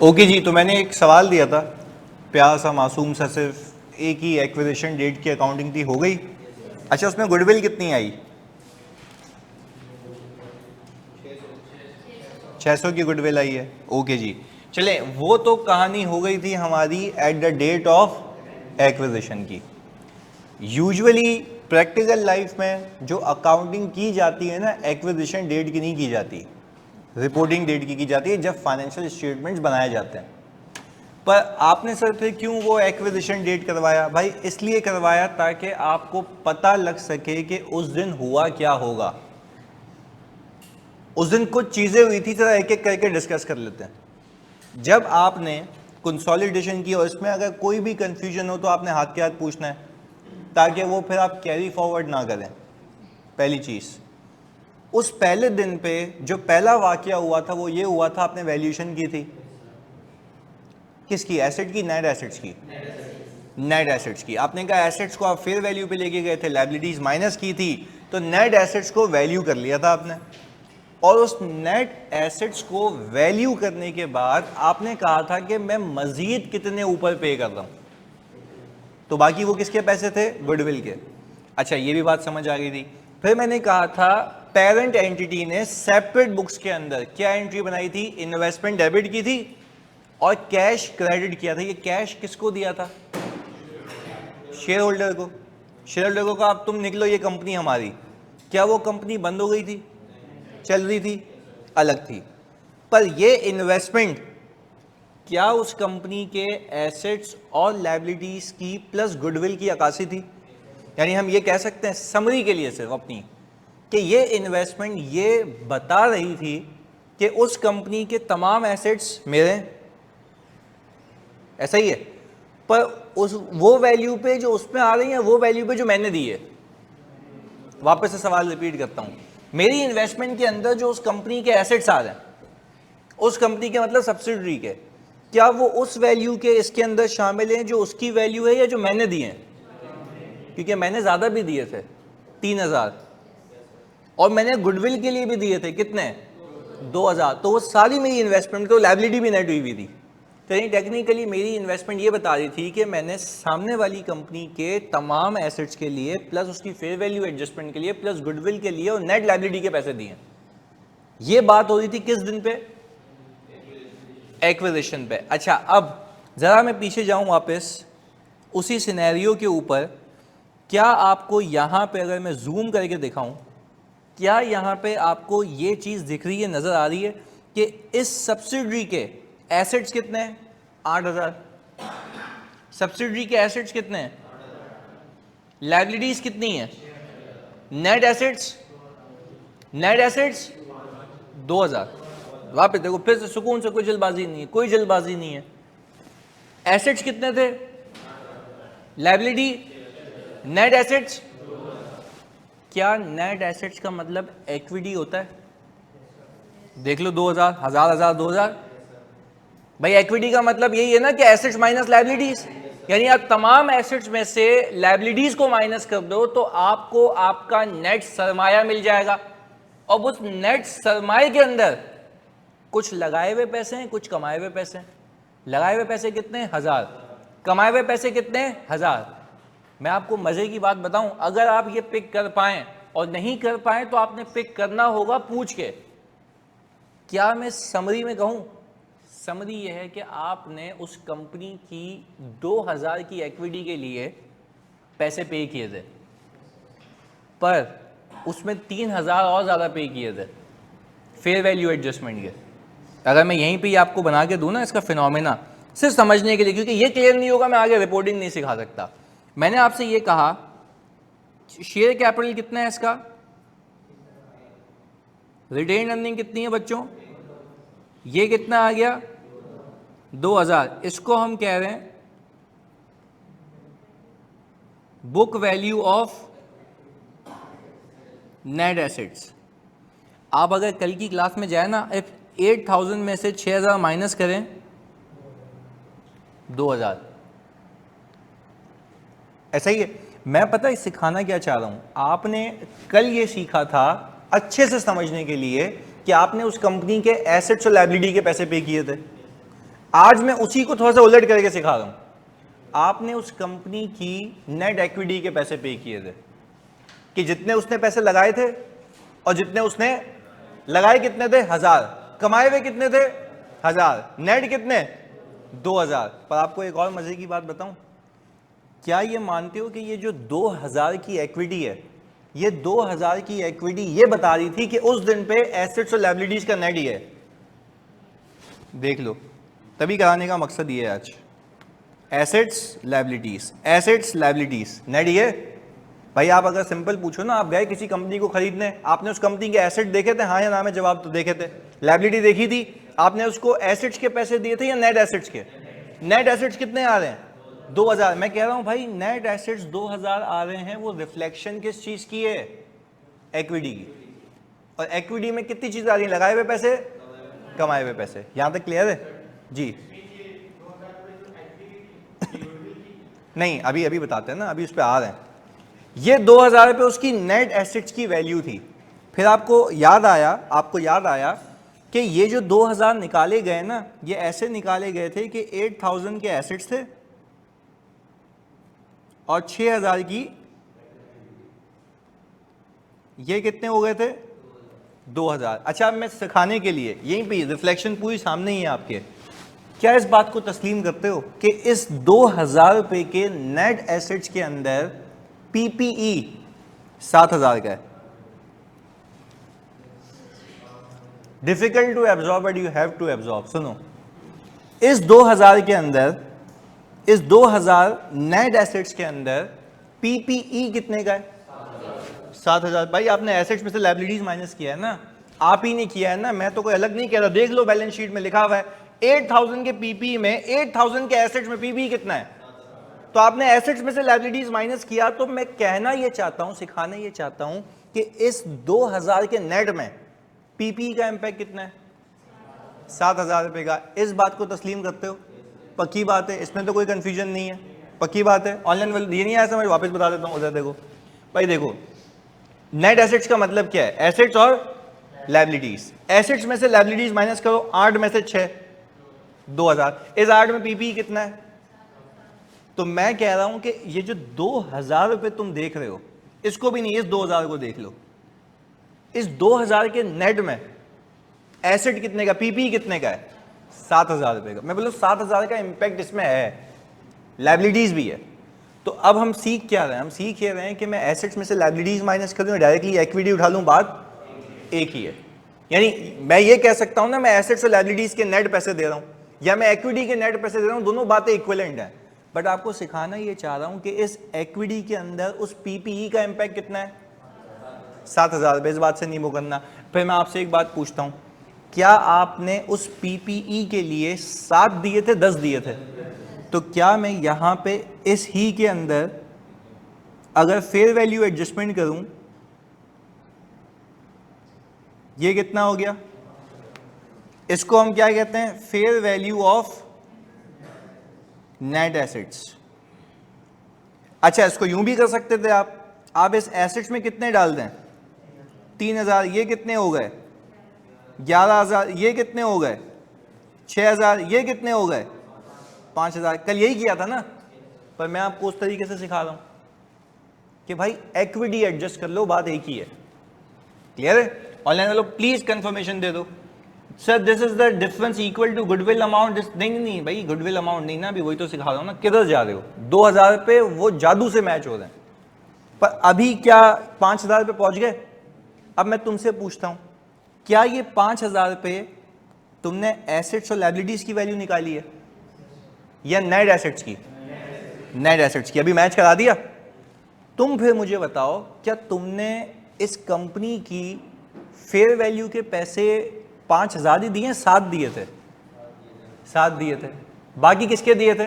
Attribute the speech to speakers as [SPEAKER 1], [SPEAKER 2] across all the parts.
[SPEAKER 1] Okay जी, तो मैंने एक सवाल दिया था, प्यारा सा मासूम सा, सिर्फ एक ही एक्विजिशन डेट की अकाउंटिंग थी, हो गई? अच्छा, उसमें गुडविल कितनी आई? 600 की गुडविल आई है। ओके जी, चले, वो तो कहानी हो गई थी हमारी at the date of acquisition की। यूजुअली प्रैक्टिकल लाइफ में जो अकाउंटिंग की जाती है ना, एक्विजिशन डेट की नहीं की जाती, रिपोर्टिंग डेट की जाती है, जब फाइनेंशियल स्टेटमेंट्स बनाए जाते हैं। पर आपने सर फिर क्यों वो एक्विजिशन डेट करवाया? भाई इसलिए करवाया ताकि आपको पता लग सके कि उस दिन हुआ क्या होगा। उस दिन कुछ चीजें हुई थी, जरा एक एक करके डिस्कस कर लेते हैं। जब आपने कंसोलिडेशन की और इसमें अगर कोई भी कंफ्यूजन हो तो आपने हाथ के हाथ पूछना है, ताकि वो फिर आप कैरी फॉरवर्ड ना करें। पहली चीज, उस पहले दिन पे जो पहला वाकया हुआ था वो ये हुआ था, आपने वैल्यूएशन की थी। किसकी? एसेट की, नेट एसेट्स की? नेट एसेट्स की। आपने कहा एसेट्स को आप फेयर वैल्यू पे लेके गए थे, लायबिलिटीज माइनस की थी, तो नेट एसेट्स को वैल्यू कर लिया था आपने। और उस नेट एसेट्स को वैल्यू करने के बाद आपने कहा था कि मैं मजीद कितने ऊपर पे कर रहा हूं, तो बाकी वो किसके पैसे थे? गुडविल के। अच्छा, ये भी बात समझ आ गई थी। फिर मैंने कहा था पेरेंट एंटिटी ने सेपरेट बुक्स के अंदर क्या एंट्री बनाई थी? इन्वेस्टमेंट डेबिट की थी और कैश क्रेडिट किया था। ये कैश किसको दिया था? शेयर होल्डर को। शेयर होल्डर को कहा अब तुम निकलो, ये कंपनी हमारी। क्या वो कंपनी बंद हो गई थी? चल रही थी, अलग थी। पर ये इन्वेस्टमेंट क्या उस कंपनी के एसेट्स और लायबिलिटीज की प्लस गुडविल की अक्कासी थी? यानी हम ये कह सकते हैं समरी के लिए सिर्फ अपनी, कि ये इन्वेस्टमेंट ये बता रही थी कि उस कंपनी के तमाम एसेट्स मेरे, ऐसा ही है। पर उस वो वैल्यू पे जो उसमें आ रही है, वो वैल्यू पे जो मैंने दी है। वापस से सवाल रिपीट करता हूं, मेरी इन्वेस्टमेंट के अंदर जो उस कंपनी के एसेट्स आ रहे हैं, उस कंपनी के मतलब सब्सिडरी के, क्या वो उस वैल्यू के इसके अंदर शामिल हैं जो उसकी वैल्यू है या जो मैंने दी है? क्योंकि मैंने ज्यादा भी दिए थे, 3000, और मैंने गुडविल के लिए भी दिए थे कितने? 2000। तो वो सारी मेरी इन्वेस्टमेंट, तो लायबिलिटी भी नेट हुई हुई थी। तो टेक्निकली मेरी इन्वेस्टमेंट ये बता रही थी कि मैंने सामने वाली कंपनी के तमाम एसेट्स के लिए प्लस उसकी फेयर वैल्यू एडजस्टमेंट के लिए प्लस गुडविल के लिए और नेट लायबिलिटी के पैसे दिए। ये बात हो रही थी किस दिन पे? एक्विजिशन पे। अच्छा, अब जरा मैं पीछे जाऊं वापस उसी सिनेरियो के ऊपर। क्या आपको यहां पे अगर मैं जूम करके दिखाऊं, क्या यहां पे आपको ये चीज दिख रही है, नजर आ रही है कि इस सब्सिडरी के एसेट्स कितने हैं? 8000। सब्सिडरी के एसेट्स कितने हैं? लायबिलिटीज कितनी है? Net assets, net assets 2000। वापस देखो फिर से सुकून से, कोई जल्दबाजी नहीं है, कोई जल्दबाजी नहीं है। एसेट्स कितने थे? Liability, net assets. क्या नेट एसेट्स का मतलब इक्विटी होता है? देख लो, 2000, 1000, 2000। भाई इक्विटी का मतलब यही है ना कि एसेट्स माइनस लायबिलिटीज। यानी आप तमाम एसेट्स में से लायबिलिटीज को माइनस कर दो तो आपको आपका नेट सरमाया मिल जाएगा। और उस नेट सरमाए के अंदर कुछ लगाए हुए पैसे हैं, कुछ कमाए हुए पैसे हैं। लगाए हुए पैसे कितने? 1000। कमाए हुए पैसे कितने? 1000। मैं आपको मजे की बात बताऊं, अगर आप ये पिक कर पाएं और नहीं कर पाएं तो आपने पिक करना होगा पूछ के। क्या मैं समरी में कहूं? समरी यह है कि आपने उस कंपनी की 2000 की इक्विटी के लिए पैसे पे किए थे, पर उसमें 3000 और ज़्यादा पे किए थे फेयर वैल्यू एडजस्टमेंट के। अगर मैं यहीं पे ही आपको बना के दूं ना इसका फिनोमेना, सिर्फ समझने के लिए, क्योंकि ये क्लियर नहीं होगा मैं आगे रिपोर्टिंग नहीं सिखा सकता। मैंने आपसे ये कहा शेयर कैपिटल कितना है इसका, रिटेन अर्निंग कितनी है बच्चों, ये कितना आ गया? 2000। इसको हम कह रहे हैं book value of net assets. आप अगर कल की क्लास में जाए ना, 8000 में से 6000 माइनस करें, 2000। ऐसा ही है। मैं पता है सिखाना क्या चाह रहा हूं, आपने कल ये सीखा था अच्छे से समझने के लिए कि आपने उस कंपनी के एसेट्स और लायबिलिटी के पैसे पे किए थे। आज मैं उसी को थोड़ा सा उलट करके सिखा रहा हूं। आपने उस कंपनी की नेट इक्विटी के पैसे पे किए थे कि जितने उसने पैसे लगाए थे और जितने उसने लगाए कितने थे 1000, कमाए हुए कितने थे 1000, नेट कितने 2000। पर आपको एक और मजे की बात बताऊं, क्या ये मानते हो कि ये जो 2000 की इक्विटी है, ये 2000 की इक्विटी ये बता रही थी कि उस दिन पे एसेट्स और लायबिलिटीज का नेट ही है। देख लो, तभी कराने का मकसद ये है आज। Assets liabilities, assets liabilities, net ही है भाई। आप अगर सिंपल पूछो ना, आप गए किसी कंपनी को खरीदने, आपने उस कंपनी के एसेट देखे थे, हाँ या ना में जवाब तो देखे थे। लायबिलिटी देखी थी, आपने उसको एसेट्स के पैसे दिए थे या नेट एसेट्स के? नेट एसेट्स कितने आ रहे हैं 2000। मैं कह रहा हूं भाई नेट एसेट्स 2000 आ रहे हैं, वो रिफ्लेक्शन किस चीज की है? इक्विटी की। और इक्विटी में कितनी चीज आ रही है? लगाए हुए पैसे, कमाए हुए पैसे। यहां तक क्लियर है जी? नहीं, अभी अभी बताते हैं ना, अभी उस पर आ रहे हैं। ये 2000 रुपये उसकी नेट एसेट्स की वैल्यू थी। फिर आपको याद आया कि ये जो 2000 निकाले गए ना, ये ऐसे निकाले गए थे कि 8000 के एसेट्स थे और 6000 की, ये कितने हो गए थे 2000। अच्छा, अब मैं सिखाने के लिए, यहीं पे रिफ्लेक्शन पूरी सामने ही है आपके, क्या इस बात को तस्लीम करते हो कि इस 2000 रुपए के नेट एसेट्स के अंदर पीपीई 7000 का है? Difficult to absorb but you have to absorb. सुनो, इस 2000 के अंदर, इस 2000 नेट एसेट्स के अंदर पीपीई कितने का है? 7000। भाई आपने एसेट्स में से लायबिलिटीज माइनस किया है ना, आप ही ने किया है ना, मैं तो कोई अलग नहीं कह रहा। देख लो बैलेंस शीट में लिखा हुआ है 8000 के पीपीई में, 8000 के एसेट्स में पीपीई कितना है? तो आपने एसेट्स में से लायबिलिटीज माइनस किया। तो मैं कहना ये चाहता हूं, सिखाना ये चाहता हूं कि इस 2000 के नेट में पीपीई का इंपैक्ट कितना है? 7000 रुपए का। इस बात को तस्लीम करते हो? पक्की बात है, इसमें तो कोई कंफ्यूजन नहीं है, पक्की बात है। ऑनलाइन वाले ये नहीं आया समझ, वापस बता देता हूं। उधर देखो भाई, देखो नेट एसेट्स का मतलब क्या है? एसेट्स और लायबिलिटीज। एसेट्स में से लायबिलिटीज माइनस करो, 8 में से 6, 2000। इस 8 में पीपीई कितना है? तो मैं कह रहा हूं कि ये जो 2000 रुपए तुम देख रहे हो, इसको भी नहीं, इस 2000 को देख लो। इस 2000 के नेट में एसेट कितने का, पीपीई कितने का है? 7000 रुपए का। मैं बोलूं 7000 का इंपैक्ट इसमें है, लायबिलिटीज भी है। तो अब हम सीख क्या रहे हैं? हम सीख ये रहे हैं कि मैं एसेट्स में से लायबिलिटीज माइनस कर दूं, डायरेक्टली इक्विटी उठा लूं, बात एक ही है। यानी मैं ये कह सकता हूं ना, मैं एसेट्स और लायबिलिटीज के नेट पैसे दे रहा हूं या मैं इक्विटी के नेट पैसे दे रहा हूं, दोनों बातें इक्विवेलेंट हैं। बट आपको सिखाना ये चाह रहा हूं कि इस इक्विटी के अंदर उस पीपीई का इंपैक्ट कितना है? 7000 रुपए। इस बात से नहीं मुकरना। फिर मैं आपसे एक बात पूछता हूं, क्या आपने उस पीपीई के लिए 7 दिए थे, 10 दिए थे? तो क्या मैं यहां पे इस ही के अंदर अगर फेयर वैल्यू एडजस्टमेंट करूं, ये कितना हो गया? इसको हम क्या कहते हैं? Fair value of net assets. अच्छा, इसको यूं भी कर सकते थे आप इस एसेट्स में कितने डाल दें? 3000। ये कितने हो गए? 11000। ये कितने हो गए? 6000। ये कितने हो गए? 5000। कल यही किया था ना, पर मैं आपको उस तरीके से सिखा रहा हूं कि भाई इक्विटी एडजस्ट कर लो, बात एक ही है। क्लियर है? ऑनलाइन वालों प्लीज कंफर्मेशन दे दो। Sir this is the difference equal to goodwill amount. नहीं भाई, गुडविल अमाउंट नहीं ना, अभी वही तो सिखा रहा हूं ना। किधर जा रहे हो? 2000 पे वो जादू से मैच हो रहे हैं, पर अभी क्या 5000 पे पहुंच गए? अब मैं तुमसे पूछता हूं, क्या ये 5000 पे तुमने एसेट्स और लायबिलिटीज की वैल्यू निकाली है या नेट एसेट्स की? नेट एसेट्स की। अभी मैच करा दिया। तुम फिर मुझे बताओ, क्या तुमने इस कंपनी की फेयर वैल्यू के पैसे 5000 ही दिए, 7 दिए थे? 7 दिए थे। बाकी किसके दिए थे?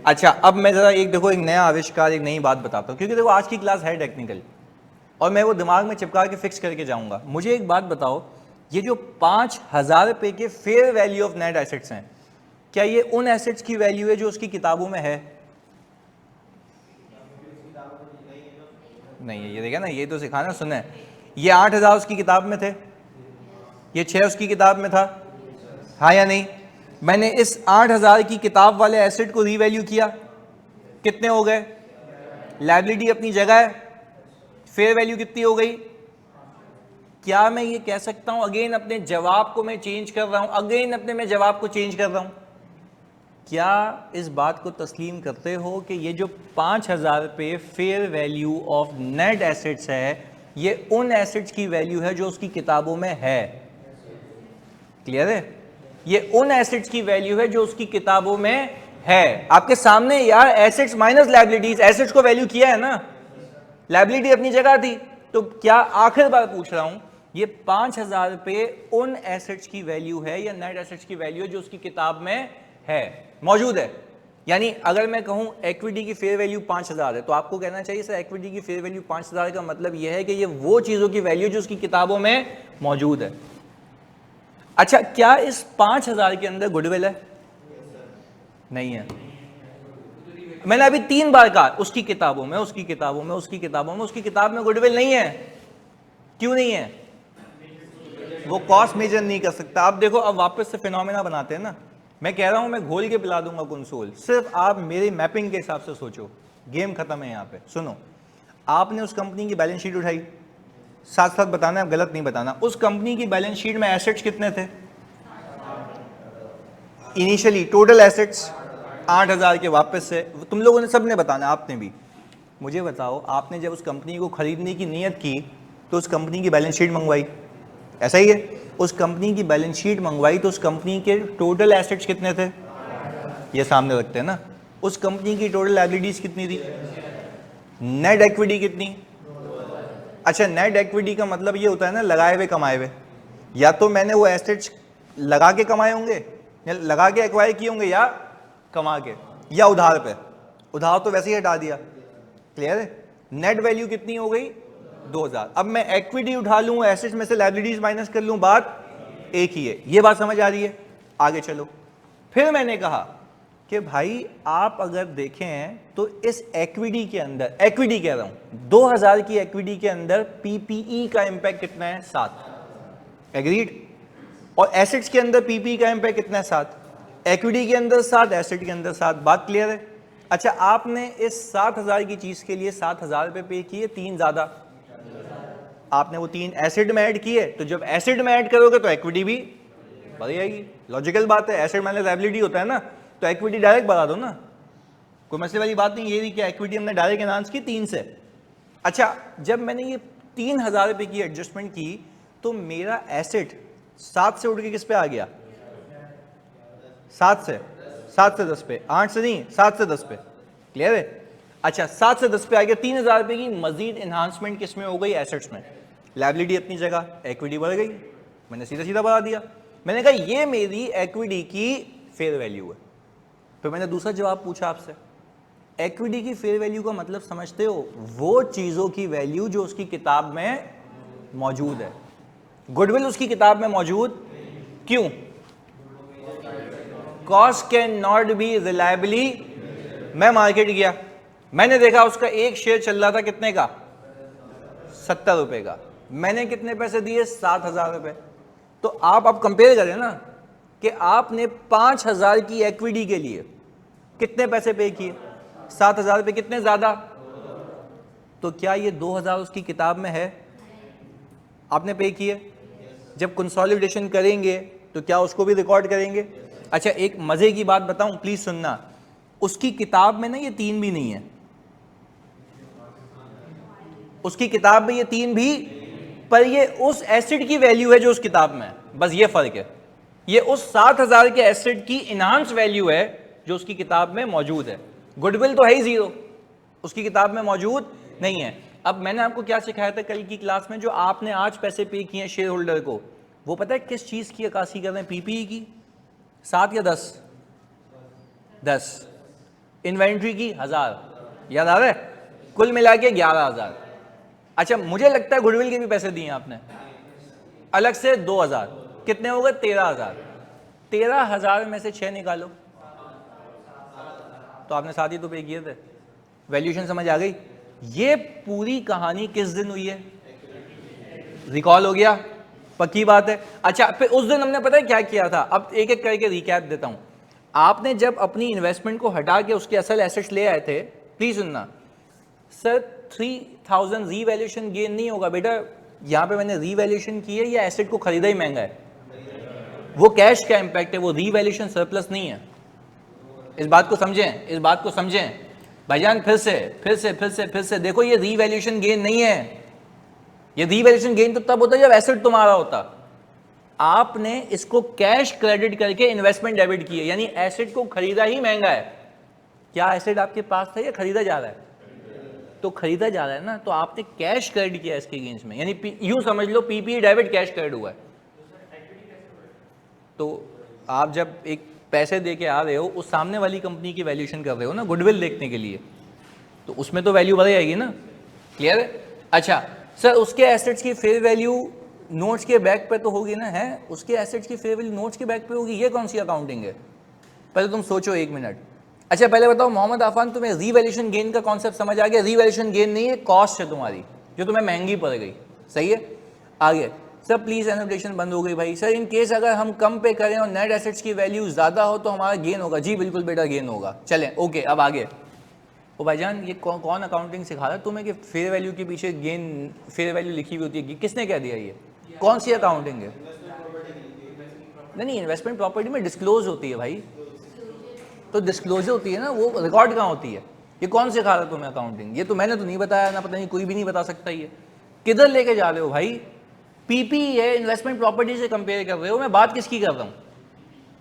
[SPEAKER 1] अच्छा, अब मैं जरा एक देखो, एक नया आविष्कार, एक नई बात बताता हूं, क्योंकि देखो आज की क्लास है टेक्निकल और मैं वो दिमाग में चिपका के फिक्स करके जाऊंगा। मुझे एक बात बताओ, ये जो 5000 रुपए के fair value of net assets हैं, क्या ये उन एसेट्स की वैल्यू है जो उसकी किताबों में है? नहीं है। ये देखा ना, ये तो सिखाना। सुने, ये 8000 उसकी किताब में थे, ये 6 उसकी किताब में था, हाँ या नहीं? मैंने इस 8,000 की किताब वाले एसेट को रीवैल्यू किया, कितने हो गए? लायबिलिटी अपनी जगह है, फेयर वैल्यू कितनी हो गई? क्या मैं ये कह सकता हूं अगेन अपने जवाब को मैं चेंज कर रहा हूं, अगेन अपने मैं जवाब को चेंज कर रहा हूं? क्या इस बात को तस्लीम करते हो कि ये जो 5,000 रुपये fair value of net assets है, ये उन एसेट्स की वैल्यू है जो उसकी किताबों में है? क्लियर है? ये उन एसेट्स की वैल्यू है जो उसकी किताबों में है। आपके सामने यार एसेट्स माइनस लायबिलिटीज, एसेट्स को वैल्यू किया है ना, लायबिलिटी अपनी जगह थी। तो क्या आखिर बार पूछ रहा हूं, ये 5,000 रुपये उन एसेट्स की वैल्यू है या नेट एसेट्स की वैल्यू है जो उसकी किताब में है, मौजूद है? यानी अगर मैं कहूं इक्विटी की फेयर वैल्यू 5,000 है, तो आपको कहना चाहिए सर इक्विटी की फेयर वैल्यू 5,000 का मतलब यह है कि ये वो चीजों की वैल्यू जो उसकी किताबों में मौजूद है। अच्छा, क्या इस 5,000 के अंदर गुडविल है? नहीं है। मैंने अभी 3 बार कहा उसकी किताबों में, उसकी किताबों में, उसकी किताबों में, उसकी किताब में गुडविल नहीं है। क्यों नहीं है? वो कॉस्ट मेजर नहीं कर सकता। आप देखो, अब वापस से फिनोमेना बनाते हैं ना। मैं कह रहा हूं मैं घोल के पिला दूंगा कंसोल, सिर्फ आप मेरी मैपिंग के हिसाब से सोचो, गेम खत्म है यहां पे। सुनो, आपने उस कंपनी की बैलेंस शीट उठाई, साथ साथ बताना है, गलत नहीं बताना। उस कंपनी की बैलेंस शीट में एसेट्स कितने थे इनिशियली? टोटल एसेट्स 8,000 के वापस से तुम लोगों ने सबने बताना, आपने भी। मुझे बताओ, आपने जब उस कंपनी को खरीदने की नीयत की तो उस कंपनी की बैलेंस शीट मंगवाई, ऐसा ही है? उस कंपनी की बैलेंस शीट मंगवाई तो उस कंपनी के टोटल एसेट्स कितने थे? ये सामने रखते हैं ना। उस कंपनी की टोटल लायबिलिटीज कितनी थी? नेट इक्विटी कितनी? अच्छा, नेट इक्विटी का मतलब ये होता है ना लगाए हुए कमाए हुए। या तो मैंने वो एसेट्स लगा के कमाए होंगे, या लगा के एक्वायर किए होंगे, या कमा के, या उधार पे। उधार तो वैसे ही हटा दिया। क्लियर है? नेट वैल्यू कितनी हो गई? 2,000। अब मैं इक्विटी उठा लूं, एसेट्स में से लायबिलिटीज माइनस कर लूं, बात एक ही है। ये बात समझ आ रही है? आगे चलो। फिर मैंने कहा कि भाई आप अगर देखें तो इस इक्विटी के अंदर, इक्विटी कह रहा हूं 2,000 की इक्विटी के अंदर पीपीई का इंपैक्ट कितना है? 7। एग्रीड? और एसेट्स के अंदर पीपीई का इंपैक्ट कितना है? 7। इक्विटी के अंदर 7, एसेट के अंदर 7। बात क्लियर है? अच्छा, आपने इस 7,000 की चीज के लिए 7,000 रुपए पे किए, 3 ज्यादा। आपने वो 3 एसेट में ऐड किए, तो जब एसेट में ऐड करोगे तो इक्विटी भी बढ़ जाएगी। लॉजिकल बात है, एसेट माइनस लायबिलिटी होता है ना, तो इक्विटी डायरेक्ट बढ़ा दो ना, कोई मसले वाली बात नहीं। ये भी क्या इक्विटी हमने डायरेक्ट एनहांस की 3 से। अच्छा, जब मैंने ये 3,000 रुपए की एडजस्टमेंट की तो मेरा एसेट 7 से उठ के किस पे आ गया? 7 से 10 पे, 8 से नहीं, 7 से 10 पे। क्लियर है? अच्छा, 7 से 10 पे आ गया। 3,000 रुपए की मजीद एनहांसमेंट किस में हो गई? एसेट्स में। लायबिलिटी अपनी जगह, इक्विटी बढ़ गई, मैंने सीधा सीधा बढ़ा दिया। मैंने कहा ये मेरी इक्विटी की फेयर वैल्यू है। फिर मैंने दूसरा जवाब पूछा आपसे, इक्विटी की फेयर वैल्यू का मतलब समझते हो? वो चीजों की वैल्यू जो उसकी किताब में मौजूद है। गुडविल उसकी किताब में मौजूद क्यों? Cost can not be reliably. मैं मार्केट गया, मैंने देखा उसका एक शेयर चल रहा था कितने का? 70 रुपए का। मैंने कितने पैसे दिए? 7,000 रुपए। तो आप अब कंपेयर करें ना कि आपने 5,000 की इक्विटी के लिए कितने पैसे पे किए? 7,000 रुपए। कितने ज्यादा? तो क्या ये 2,000 उसकी किताब में है? आपने पे किए। जब कंसोलिडेशन करेंगे तो क्या उसको भी रिकॉर्ड करेंगे? अच्छा, एक मजे की बात बताऊं, प्लीज सुनना। उसकी किताब में ना ये 3 भी नहीं है, उसकी किताब में ये 3 भी, पर ये उस एसेट की वैल्यू है जो उस किताब में है। बस ये फर्क है। ये उस 7,000 के एसेट की इनहांस वैल्यू है जो उसकी किताब में मौजूद है। गुडविल तो है ही 0, उसकी किताब में मौजूद नहीं है। अब मैंने आपको क्या सिखाया था कल की क्लास में? जो आपने आज पैसे पे किए हैं शेयर होल्डर को, वो पता है किस चीज की अक्कासी कर रहे हैं? पीपीई की। 7 या 10? 10। इन्वेंट्री की 1,000। याद आ रहा है? कुल मिला के 11,000। अच्छा, मुझे लगता है गुडविल के भी पैसे दिए आपने अलग से 2,000। कितने हो गए? 13,000। 13,000 में से 6 निकालो तो आपने 7 ही तो पे किए थे। वैल्यूएशन समझ आ गई? ये पूरी कहानी किस दिन हुई है? रिकॉल हो गया? पक्की बात है। अच्छा, फिर उस दिन हमने पता है क्या किया था, अब एक एक करके रिकैप देता हूं। आपने जब अपनी इन्वेस्टमेंट को हटा के उसके असल एसेट्स ले आए थे, प्लीज सुनना सर, 3000 रीवैल्यूएशन गेन नहीं होगा बेटा, यहां पे मैंने रीवैल्यूएशन की है या एसेट को खरीदा ही महंगा है, वो कैश का इंपैक्ट है, वो रीवैल्यूएशन सरप्लस नहीं है। इस बात को समझें, इस बात को समझें भाईजान। फिर से देखो, ये रीवैल्यूएशन गेन नहीं है। ये रीवैल्यूएशन गेन तो तब होता है जब एसेट तुम्हारा होता। आपने इसको कैश क्रेडिट करके इन्वेस्टमेंट डेबिट की है, यानी एसेट को खरीदा ही महंगा है। क्या एसेट आपके पास था या खरीदा जा रहा है? तो खरीदा जा रहा है ना, तो आपने कैश क्रेडिट किया इसके गेन्स में, यानी यूं समझ लो पीपी डेबिट कैश क्रेडिट हुआ है। तो आप जब एक पैसे दे के आ रहे हो, उस सामने वाली कंपनी की वैल्यूएशन कर रहे हो ना, गुडविल देखने के लिए, तो उसमें तो वैल्यू बढ़ जाएगी ना। क्लियर है? अच्छा सर, उसके एसेट्स की फेयर वैल्यू नोट्स के बैक पे तो होगी ना, है उसके एसेट्स की फेयर वैल्यू नोट्स के बैक पे होगी, ये कौन सी अकाउंटिंग है? पहले तुम सोचो 1 मिनट। अच्छा पहले बताओ मोहम्मद आफान, तुम्हें रीवैल्यूएशन गेन का कॉन्सेप्ट समझ आ गया? रीवैल्यूएशन गेन नहीं है, कॉस्ट है तुम्हारी जो तुम्हें महंगी पड़ गई। सही है? आगे सर प्लीज एनोटेशन बंद हो गई भाई। सर इन केस अगर हम कम पे करें और नेट एसेट्स की वैल्यू ज्यादा हो तो हमारा गेन होगा। जी बिल्कुल बेटा गेन होगा। चलें ओके, अब आगे। ओ भाईजान, ये कौन अकाउंटिंग सिखा रहा है तुम्हें कि फेयर वैल्यू के पीछे गेन, फेयर वैल्यू लिखी हुई होती है? किसने कह दिया? ये कौन सी अकाउंटिंग है? नहीं, इन्वेस्टमेंट प्रॉपर्टी में डिस्क्लोज होती है भाई, तो डिस्क्लोजर होती है ना, वो रिकॉर्ड कहाँ होती है? ये कौन सिखा रहा है तुम्हें अकाउंटिंग? ये तो मैंने तो नहीं बताया ना, पता नहीं कोई भी नहीं बता सकता। ये किधर लेके जा रहे हो भाई? पीपी है, इन्वेस्टमेंट प्रॉपर्टी से कंपेयर कर रहे हो। मैं बात किसकी कर रहा हूँ?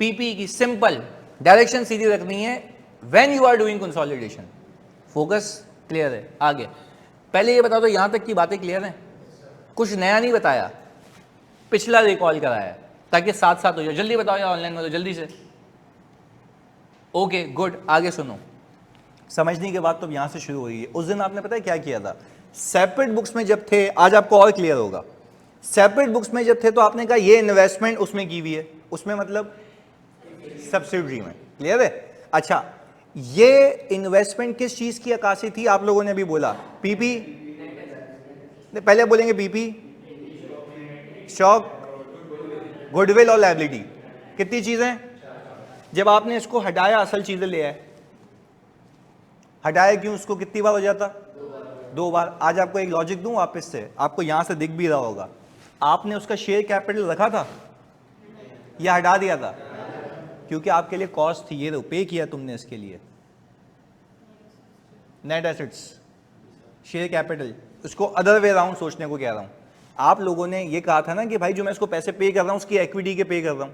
[SPEAKER 1] पीपी की। सिंपल डायरेक्शन सीधी रखनी है when you are doing consolidation. Focus clear है? आगे पहले ये बता दो, यहां तक की बातें क्लियर हैं? कुछ नया नहीं बताया, पिछला रिकॉल कराया ताकि साथ साथ हो जाए। जल्दी बताओ यार ऑनलाइन वालों, जल्दी से। ओके गुड, आगे सुनो। समझने के बाद तो यहां से शुरू हुई है। उस दिन आपने पता है क्या किया था? सेपरेट बुक्स में जब थे, आज आपको और क्लियर होगा। सेपरेट बुक्स में जब थे तो आपने कहा ये इन्वेस्टमेंट उसमें की हुई है, उसमें मतलब सब्सिडरी में। क्लियर है? अच्छा, ये इन्वेस्टमेंट किस चीज की अक्कासी थी? आप लोगों ने भी बोला पीपी, पहले बोलेंगे पीपी, स्टॉक, गुडविल और लायबिलिटी। कितनी चीजें? जब आपने इसको हटाया, असल चीजें ले आए। हटाया क्यों? उसको कितनी बार हो जाता? 2 बार। आज आपको एक लॉजिक दूं वापस से, आपको यहां से दिख भी रहा होगा। आपने उसका शेयर कैपिटल रखा था या हटा दिया था? क्योंकि आपके लिए कॉस्ट थी, ये पे किया तुमने इसके लिए। नेट एसेट्स, शेयर कैपिटल, उसको अदर वे राउंड सोचने को कह रहा हूं। आप लोगों ने ये कहा था ना कि भाई जो मैं इसको पैसे पे कर रहा हूं उसकी इक्विटी के पे कर रहा हूं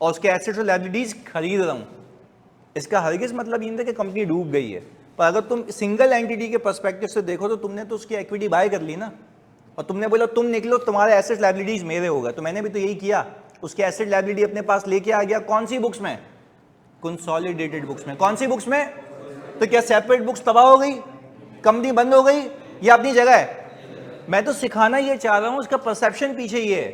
[SPEAKER 1] और उसके एसेट्स और लायबिलिटीज खरीद रहा हूं। इसका हरगिज मतलब ये नहीं था कि कंपनी डूब गई है, पर अगर तुम सिंगल एंटिटी के पर्सपेक्टिव से देखो तो तुमने तो उसकी इक्विटी बाय कर ली ना, और तुमने बोला तुम निकलो, तुम्हारे एसेट्स लायबिलिटीज मेरे होगा। तो मैंने भी तो यही किया, उसके एसेट लायबिलिटी अपने पास लेके आ गया। कौन सी बुक्स में? कंसोलिडेटेड बुक्स में। कौन सी बुक्स में? तो क्या सेपरेट बुक्स तबाह हो गई, कंपनी बंद हो गई, या अपनी जगह है? मैं तो सिखाना ये चाह रहा हूं, उसका परसेप्शन पीछे ये है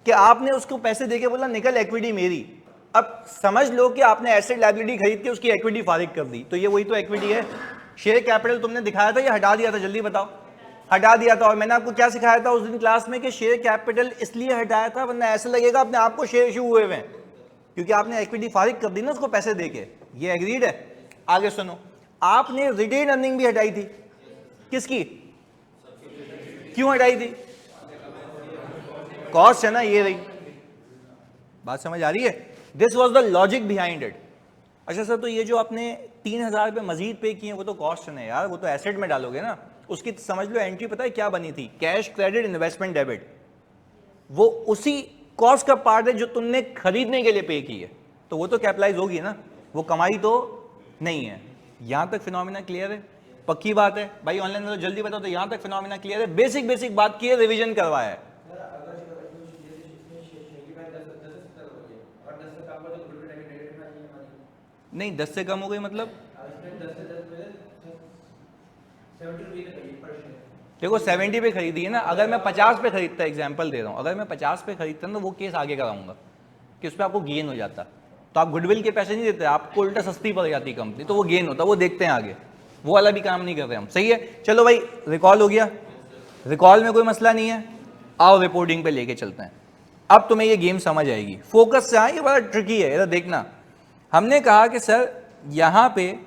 [SPEAKER 1] कि आपने उसको पैसे देके बोला निकल इक्विटी मेरी। अब समझ लो कि आपने एसेट लायबिलिटी खरीद के उसकी इक्विटी फारिग कर दी, तो ये वही तो इक्विटी है। शेयर कैपिटल तुमने दिखाया था या हटा दिया था? जल्दी बताओ। हटा दिया था। और मैंने आपको क्या सिखाया था उस दिन क्लास में कि शेयर कैपिटल इसलिए हटाया था वरना ऐसा लगेगा अपने आप को शेयर इशू हुए हुए, क्योंकि आपने इक्विटी फारिग कर दी ना उसको पैसे देके। ये एग्रीड है? आगे सुनो, आपने रिटेन अर्निंग भी हटाई थी। किसकी? क्यों हटाई थी? कॉस्ट है ना, ये रही। बात समझ आ रही है? This was the logic behind it. अच्छा सर, तो ये जो आपने 3000 रुपये मजीद पे किए वो तो कॉस्ट है ना यार, वो तो एसेट में डालोगे ना। उसकी समझ लो एंट्री पता है क्या बनी थी? Cash credit investment debit. वो उसी कॉस्ट का पार्ट है जो तुमने खरीदने के लिए पे की है, तो वो तो कैपिटलाइज होगी ना, वो कमाई तो नहीं है। यहां तक फिनोमिना क्लियर है? पक्की बात है भाई? ऑनलाइन में तो जल्दी बताओ। तो यहां तक फिनोमिना क्लियर है? बेसिक बात की है, रिवीजन करवाया है। नहीं 10 से कम हो गई मतलब? देखो 70 पे खरीदी है ना, अगर मैं 50 पे खरीदता, एग्जांपल दे रहा हूं, अगर मैं 50 पे खरीदता ना, वो केस आगे कराऊंगा कि उस पर आपको गेन हो जाता, तो आप गुडविल के पैसे नहीं देते, आपको उल्टा सस्ती पड़ जाती कंपनी, तो वो गेन होता। वो देखते हैं आगे, वो वाला भी काम नहीं कर रहे हम। सही है? चलो भाई, रिकॉल हो गया। रिकॉल में कोई मसला नहीं है, आओ रिपोर्टिंग पे लेके चलते हैं। अब तुम्हें ये गेम समझ आएगी, फोकस से। हाँ ये बड़ा ट्रिकी है, इधर देखना। हमने कहा कि सर यहां पे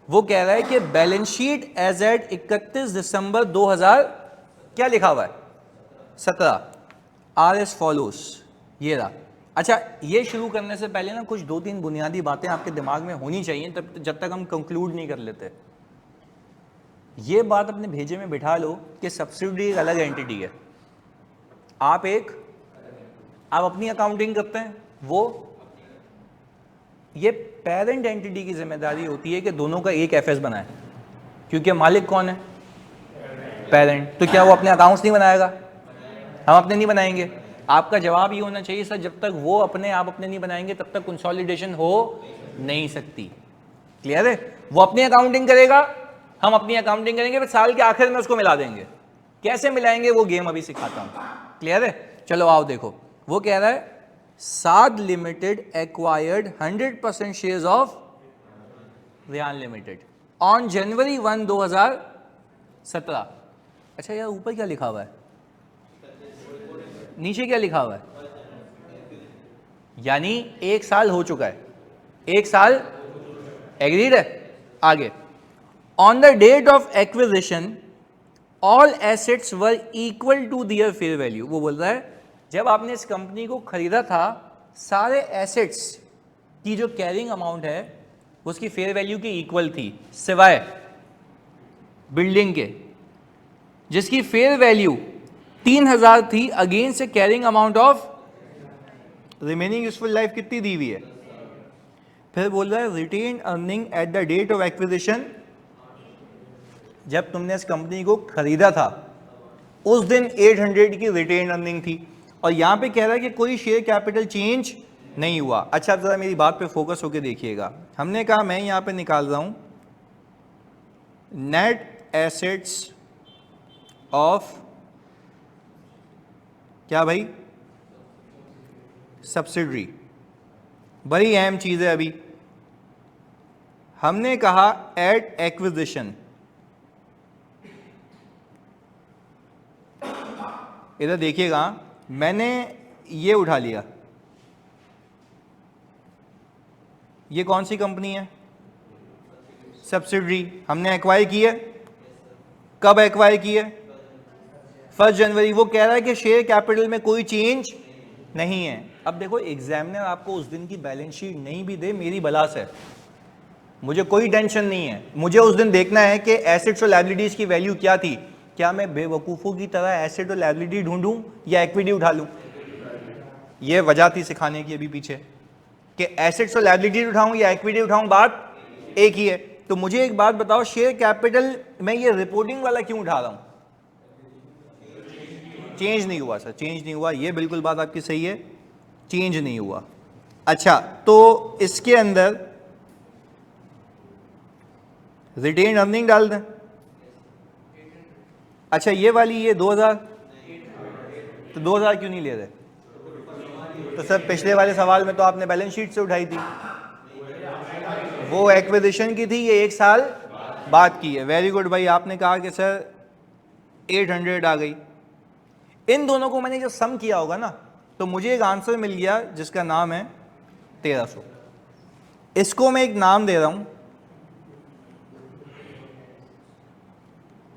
[SPEAKER 1] वो कह रहा है कि बैलेंस शीट एज एट 31 दिसंबर 2000 क्या लिखा हुआ है 17 आर एस फॉलोस, ये रहा। अच्छा ये शुरू करने से पहले ना कुछ 2-3 बुनियादी बातें आपके दिमाग में होनी चाहिए, तब जब तक हम कंक्लूड नहीं कर लेते। ये बात अपने भेजे में बिठा लो कि सब्सिडी एक अलग एंटिटी है, आप अपनी अकाउंटिंग करते हैं, वो ये पेरेंट एंटिटी की जिम्मेदारी होती है कि दोनों का एक एफएस बनाए, क्योंकि मालिक कौन है, पेरेंट। तो क्या वो अपने अकाउंट्स नहीं बनाएगा, हम अपने नहीं बनाएंगे? आपका जवाब ये होना चाहिए सर जब तक वो आप अपने नहीं बनाएंगे तब तक कंसोलिडेशन हो नहीं सकती। क्लियर है? वो अपनी अकाउंटिंग करेगा, हम अपनी अकाउंटिंग करेंगे, फिर साल के आखिर में उसको मिला देंगे। कैसे मिलाएंगे वो गेम अभी सिखाता हूं। क्लियर है? चलो आओ देखो, वो कह रहा है Saad limited acquired 100% shares of Rayan limited on January 1, 2017। अच्छा यार ऊपर क्या लिखा हुआ है, नीचे क्या लिखा हुआ है? यानी 1 साल हो चुका है, 1 साल एग्रीड है। आगे, on the date of acquisition all assets were equal to their fair value. वो बोल रहा है जब आपने इस कंपनी को खरीदा था सारे एसेट्स की जो कैरिंग अमाउंट है उसकी फेयर वैल्यू की इक्वल थी, सिवाय बिल्डिंग के जिसकी फेयर वैल्यू 3000 थी against a carrying amount of remaining useful life कितनी दी हुई है। फिर बोल रहा है retain earning at the date of acquisition, जब तुमने इस कंपनी को खरीदा था उस दिन 800 की रिटेन अर्निंग थी, और यहां पे कह रहा है कि कोई शेयर कैपिटल चेंज नहीं हुआ। अच्छा जरा मेरी बात पे फोकस होकर देखिएगा, हमने कहा मैं यहां पे निकाल रहा हूं नेट एसेट्स ऑफ क्या भाई, सब्सिडरी। बड़ी अहम चीज है। अभी हमने कहा एट एक्विजिशन, इधर देखिएगा मैंने ये उठा लिया, ये कौन सी कंपनी है, सब्सिडरी। हमने एक्वायर की है, कब एक्वायर की है, 1 जनवरी। वो कह रहा है कि शेयर कैपिटल में कोई चेंज नहीं है। अब देखो एग्जामिनर आपको उस दिन की बैलेंस शीट नहीं भी दे, मेरी बला से मुझे कोई टेंशन नहीं है। मुझे उस दिन देखना है कि एसेट्स और लायबिलिटीज की वैल्यू क्या थी। क्या मैं बेवकूफ़ों की तरह एसेट और लायबिलिटी ढूंढूं या इक्विटी उठा लूं? ये वजह थी सिखाने की अभी पीछे कि एसेट्स और लायबिलिटी उठाऊं या इक्विटी उठाऊं, बात एक ही है। तो मुझे एक बात बताओ, शेयर कैपिटल में ये रिपोर्टिंग वाला क्यों उठा रहा हूं? चेंज नहीं हुआ सर, चेंज नहीं हुआ, ये बिल्कुल बात आपकी सही है, चेंज नहीं हुआ। अच्छा तो इसके अंदर रिटेन अर्निंग डाल दें। अच्छा ये वाली ये 2000, तो 2000 क्यों नहीं ले रहे? तो सर पिछले वाले सवाल में तो आपने बैलेंस शीट से उठाई थी, वो एक्विजिशन की थी, ये 1 साल बाद की है। वेरी गुड भाई, आपने कहा कि सर 800 आ गई। इन दोनों को मैंने जब सम किया होगा ना तो मुझे एक आंसर मिल गया जिसका नाम है 1300। इसको मैं एक नाम दे रहा हूं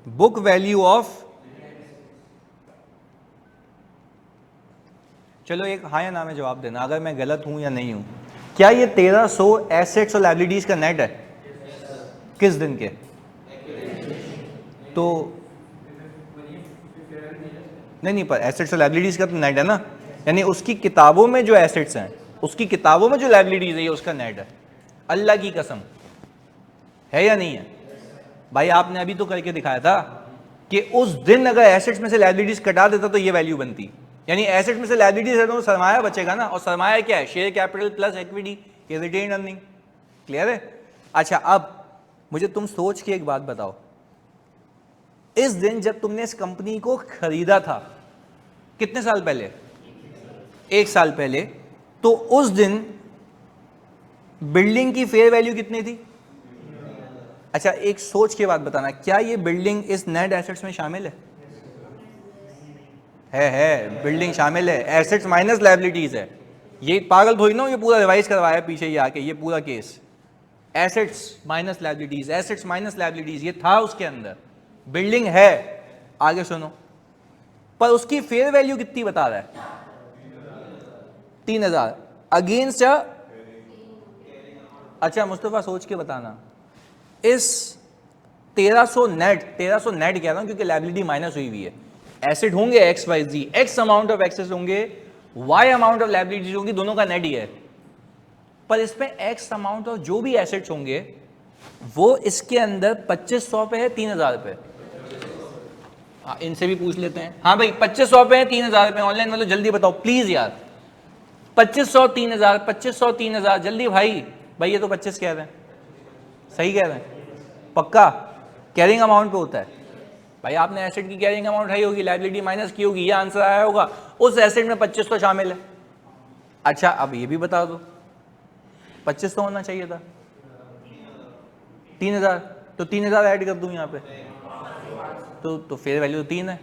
[SPEAKER 1] बुक वैल्यू ऑफ, चलो एक हाँ या ना में जवाब देना अगर मैं गलत हूं या नहीं हूं। क्या ये 1300 एसेट्स और लायबिलिटीज का नेट है? किस दिन के? तो नहीं पर एसेट्स और लायबिलिटीज का तो नेट है ना, यानी उसकी किताबों में जो एसेट्स हैं, उसकी किताबों में जो लायबिलिटीज है, ये उसका नेट है। अल्लाह की कसम, है या नहीं है भाई? आपने अभी तो करके दिखाया था कि उस दिन अगर एसेट्स में से लायबिलिटीज कटा देता तो ये वैल्यू बनती, यानी एसेट्स में से लायबिलिटीज है तो सरमाया बचेगा ना, और सरमाया क्या है? शेयर कैपिटल प्लस इक्विटी, ये रिटेन अर्निंग। क्लियर है? अच्छा अब मुझे तुम सोच के एक बात बताओ, इस दिन जब तुमने इस कंपनी को खरीदा था कितने साल पहले? 1 साल पहले। तो उस दिन बिल्डिंग की फेयर वैल्यू कितनी थी? अच्छा एक सोच के बात बताना, क्या ये बिल्डिंग इस नेट एसेट्स में शामिल है है बिल्डिंग शामिल है, एसेट्स माइनस लायबिलिटीज है। ये पागल थोड़ी ना, ये पूरा रिवाइज करवाया पीछे ये आके, ये पूरा case assets minus liabilities, assets minus liabilities, ये था उसके अंदर। बिल्डिंग है, आगे सुनो, पर उसकी फेयर वैल्यू कितनी बता रहा है? 3000 अगेंस्ट। अच्छा मुस्तफा सोच के बताना, इस 1300 नेट कह रहा हूं क्योंकि लायबिलिटी माइनस हुई हुई है। एसेट होंगे X Y Z, X amount of एक्सेस होंगे, वाई अमाउंट ऑफ लायबिलिटीज होंगी, दोनों का नेट ही है। पर इसमें एक्स अमाउंट ऑफ जो भी एसेट्स होंगे वो इसके अंदर 2500 पे है, 3000 पे। हाँ इनसे भी पूछ लेते हैं। हाँ भाई 2500 पे है, 3000 पे, ऑनलाइन वालों जल्दी बताओ प्लीज यार। 2500 3000, 2500 3000, जल्दी भाई। भाई ये तो 25 कह रहे हैं, सही कह रहे हैं पक्का? कैरिंग अमाउंट पे होता है भाई, आपने एसेट की कैरिंग अमाउंट हाई होगी, लायबिलिटी माइनस की होगी, ये आंसर आया होगा। उस एसेट में 2500 शामिल है। अच्छा अब ये भी बता दो, 2500 होना चाहिए था, 3000, तो 3000 ऐड कर दूं यहाँ पे, तो फेयर वैल्यू तो 3 है,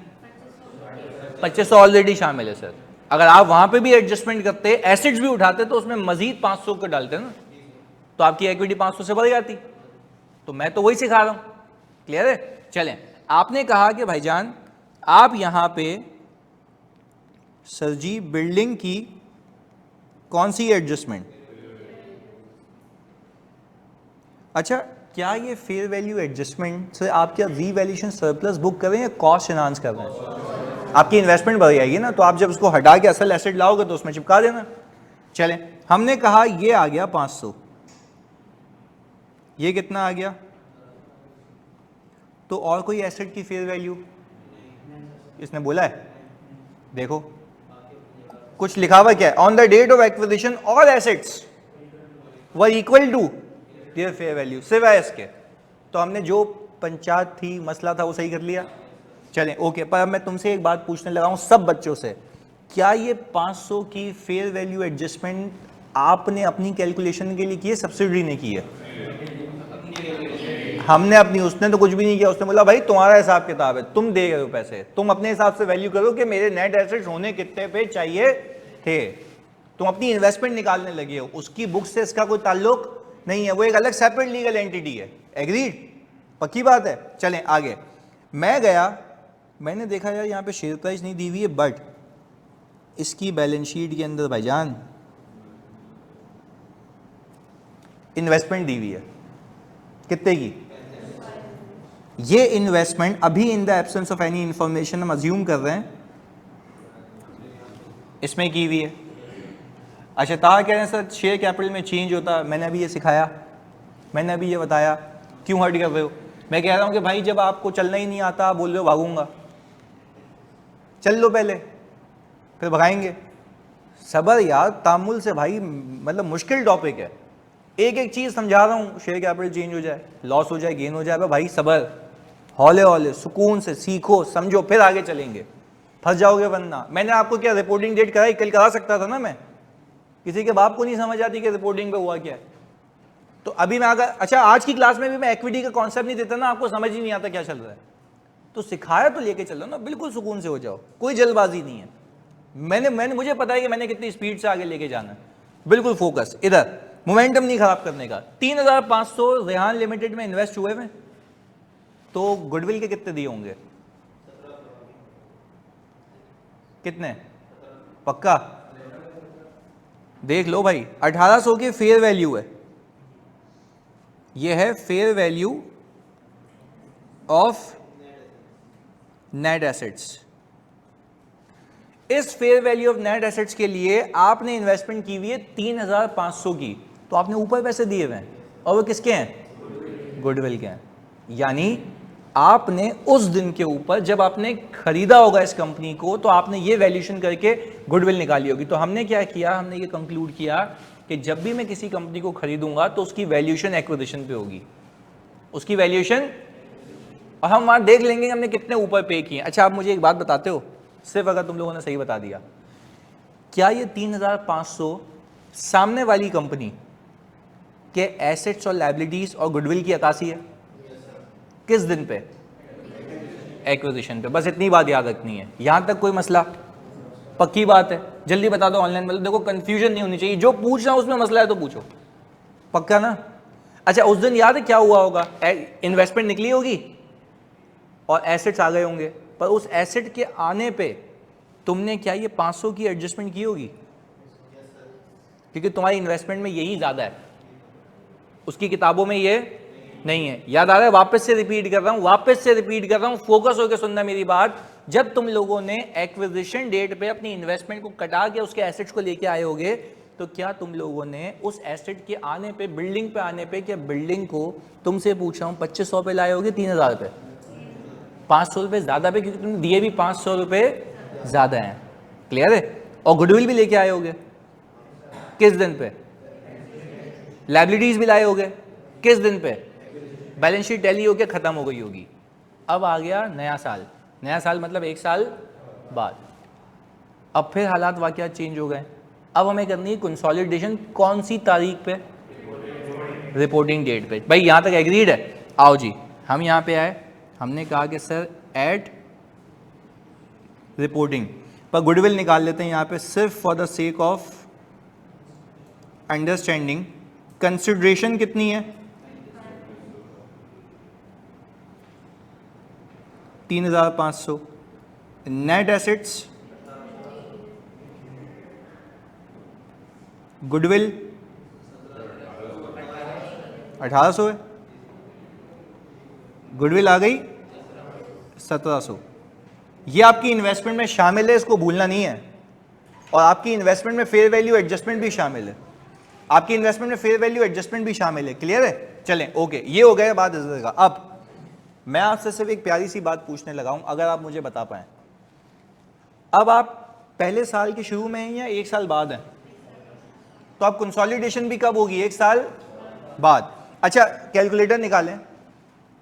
[SPEAKER 1] 2500 ऑलरेडी शामिल है सर। अगर आप वहां पे भी एडजस्टमेंट करते, एसेट्स भी उठाते, तो उसमें मजीद 500 को डालते ना, तो आपकी इक्विटी 500 से बढ़ जाती। तो मैं तो वही सिखा रहा हूं, क्लियर है? चलें, आपने कहा कि भाईजान आप यहां पे सर जी बिल्डिंग की कौन सी एडजस्टमेंट, अच्छा क्या ये फेयर वैल्यू एडजस्टमेंट से आप क्या रीवैल्यूएशन सरप्लस बुक कर रहे हैं या कॉस्ट एनहांस कर रहे हैं? आपकी इन्वेस्टमेंट बढ़ जाएगी ना, तो आप जब उसको हटा के असल एसेट लाओगे तो उसमें चिपका देना। चलें, हमने कहा ये आ गया 500, ये कितना आ गया? तो और कोई एसेट की फेयर वैल्यू इसने बोला है? देखो कुछ लिखा हुआ क्या है, on the date of acquisition all assets were equal to their fair value, सिवाय इसके। तो हमने जो पंचायत थी, मसला था, वो सही कर लिया। चलें ओके, पर अब मैं तुमसे एक बात पूछने लगा हूं सब बच्चों से, क्या ये 500 की फेयर वैल्यू एडजस्टमेंट आपने अपनी कैलकुलेशन के लिए की है, सब्सिडी ने की है? हमने अपनी, उसने तो कुछ भी नहीं किया। उसने बोला भाई तुम्हारा हिसाब किताब है, तुम दे रहे हो पैसे, तुम अपने हिसाब से वैल्यू करो कि मेरे नेट एसेट्स होने कितने पे चाहिए थे। तुम अपनी इन्वेस्टमेंट निकालने लगे हो, उसकी बुक से इसका कोई ताल्लुक नहीं है, वो एक अलग सेपरेट लीगल एंटिटी है। एग्रीड? पक्की बात है। चलें आगे। मैं गया, मैंने देखा यार यहाँ पे शेयर प्राइस नहीं दी हुई है, बट इसकी बैलेंस शीट के अंदर भाईजान इन्वेस्टमेंट दी हुई है। कितने की? ये इन्वेस्टमेंट अभी in the absence of any information हम अज्यूम कर रहे हैं इसमें की हुई है। अच्छा ताहा कह रहे हैं सर शेयर कैपिटल में चेंज होता, मैंने अभी ये सिखाया, मैंने अभी ये बताया, क्यों हर्ट कर रहे हो? मैं कह रहा हूं कि भाई जब आपको चलना ही नहीं आता, आप बोल रहे हो भागूंगा, चल लो पहले फिर भगाएंगे। सबर यार, तामुल से भाई, मतलब मुश्किल टॉपिक है। एक एक चीज समझा रहा हूं, शेयर कैपिटल चेंज हो जाए, लॉस हो जाए, गेन हो जाए, भाई सबर, हौले हौले सुकून से सीखो, समझो, फिर आगे चलेंगे, फंस जाओगे वरना। मैंने आपको क्या रिपोर्टिंग डेट कराई? कल करा सकता था ना मैं, किसी के बाप को नहीं समझ आती कि रिपोर्टिंग पे हुआ क्या है। तो अभी मैं अगर, अच्छा आज की क्लास में भी मैं इक्विटी का कॉन्सेप्ट नहीं देता ना, आपको समझ ही नहीं आता क्या चल रहा है, तो सिखाया तो लेके चलो ना, बिल्कुल सुकून से हो जाओ, कोई जल्दबाजी नहीं है। मैंने मुझे पता है कि मैंने कितनी स्पीड से आगे लेके जाना है, बिल्कुल फोकस, इधर मोमेंटम नहीं खराब करने का। 3500 रेहान लिमिटेड में इन्वेस्ट हुए में, तो गुडविल के कितने दिए होंगे? कितने? पक्का देख लो भाई, 1800 की फेयर वैल्यू है, ये है fair value of net assets. इस fair value of net assets के लिए आपने इन्वेस्टमेंट की हुई है 3500 की, तो आपने ऊपर पैसे दिए हुए हैं, और वो किसके हैं? गुडविल के हैं। यानी आपने उस दिन के ऊपर जब आपने खरीदा होगा इस कंपनी को, तो आपने ये वैल्यूएशन करके गुडविल निकाली होगी। तो हमने क्या किया, हमने ये कंक्लूड किया कि जब भी मैं किसी कंपनी को खरीदूंगा तो उसकी वैल्यूएशन एक्विजिशन पे होगी, उसकी वैल्यूएशन, और हम वहां देख लेंगे हमने कितने ऊपर पे किए। अच्छा आप मुझे एक बात बताते हो, सिर्फ अगर तुम लोगों ने सही बता दिया, क्या ये 3500 सामने वाली कंपनी के एसेट्स और लायबिलिटीज और गुडविल की अकासी है? किस दिन पे? एक्विजिशन पे। बस इतनी बात याद रखनी है, यहां तक कोई मसला? पक्की बात है, जल्दी बता दो ऑनलाइन वाले, देखो कंफ्यूजन नहीं होनी चाहिए, जो पूछ रहा हूं उसमें मसला है तो पूछो, पक्का ना। अच्छा उस दिन याद है क्या हुआ होगा, इन्वेस्टमेंट निकली होगी और एसेट्स आ गए होंगे, पर उस एसेट के आने पे तुमने क्या ये 500 की एडजस्टमेंट की होगी, क्योंकि तुम्हारी इन्वेस्टमेंट में यही ज्यादा है, उसकी किताबों में ये नहीं है। याद आ रहा है, वापस से रिपीट कर रहा हूं, फोकस होकर सुनना मेरी बात। जब तुम लोगों ने एक्विजिशन डेट पे अपनी इन्वेस्टमेंट को कटा के उसके एसेट्स को लेके आए होगे, तो क्या तुम लोगों ने उस एसेट के आने पे, बिल्डिंग पे आने पे, क्या बिल्डिंग को तुमसे पूछ रहा हूं 2500 पे लाए होगे, 3000 पे, 500 रुपए ज्यादा पे, क्योंकि तुमने दिए भी 500 रुपए ज्यादा हैं, क्लियर है। और गुडविल भी लेके आए होगे किस दिन पे, लायबिलिटीज भी लाए होगे किस दिन पे, बैलेंस शीट टैली होके खत्म हो गई होगी। अब आ गया नया साल, नया साल मतलब 1 साल बाद, अब फिर हालात वाकयात चेंज हो गए। अब हमें करनी है कंसोलिडेशन, कौन सी तारीख पे, रिपोर्टिंग डेट पे। भाई यहां तक एग्रीड है, आओ जी हम यहां पे आए, हमने कहा कि सर एट रिपोर्टिंग, पर गुडविल निकाल लेते हैं यहां पे सिर्फ for the sake of understanding. Consideration कितनी है, 3500। नेट एसेट्स, गुडविल 1800 है, गुडविल आ गई 1700। ये आपकी इन्वेस्टमेंट में शामिल है, इसको भूलना नहीं है। और आपकी इन्वेस्टमेंट में फेयर वैल्यू एडजस्टमेंट भी शामिल है, आपकी इन्वेस्टमेंट में फेयर वैल्यू एडजस्टमेंट भी शामिल है, क्लियर है। चलें ओके, ये हो गया बात इस का। अब मैं आपसे सिर्फ एक प्यारी सी बात पूछने लगा हूं, अगर आप मुझे बता पाएं, अब आप पहले साल के शुरू में हैं या 1 साल बाद हैं, तो आप कंसोलिडेशन भी कब होगी, 1 साल बाद। अच्छा कैलकुलेटर निकालें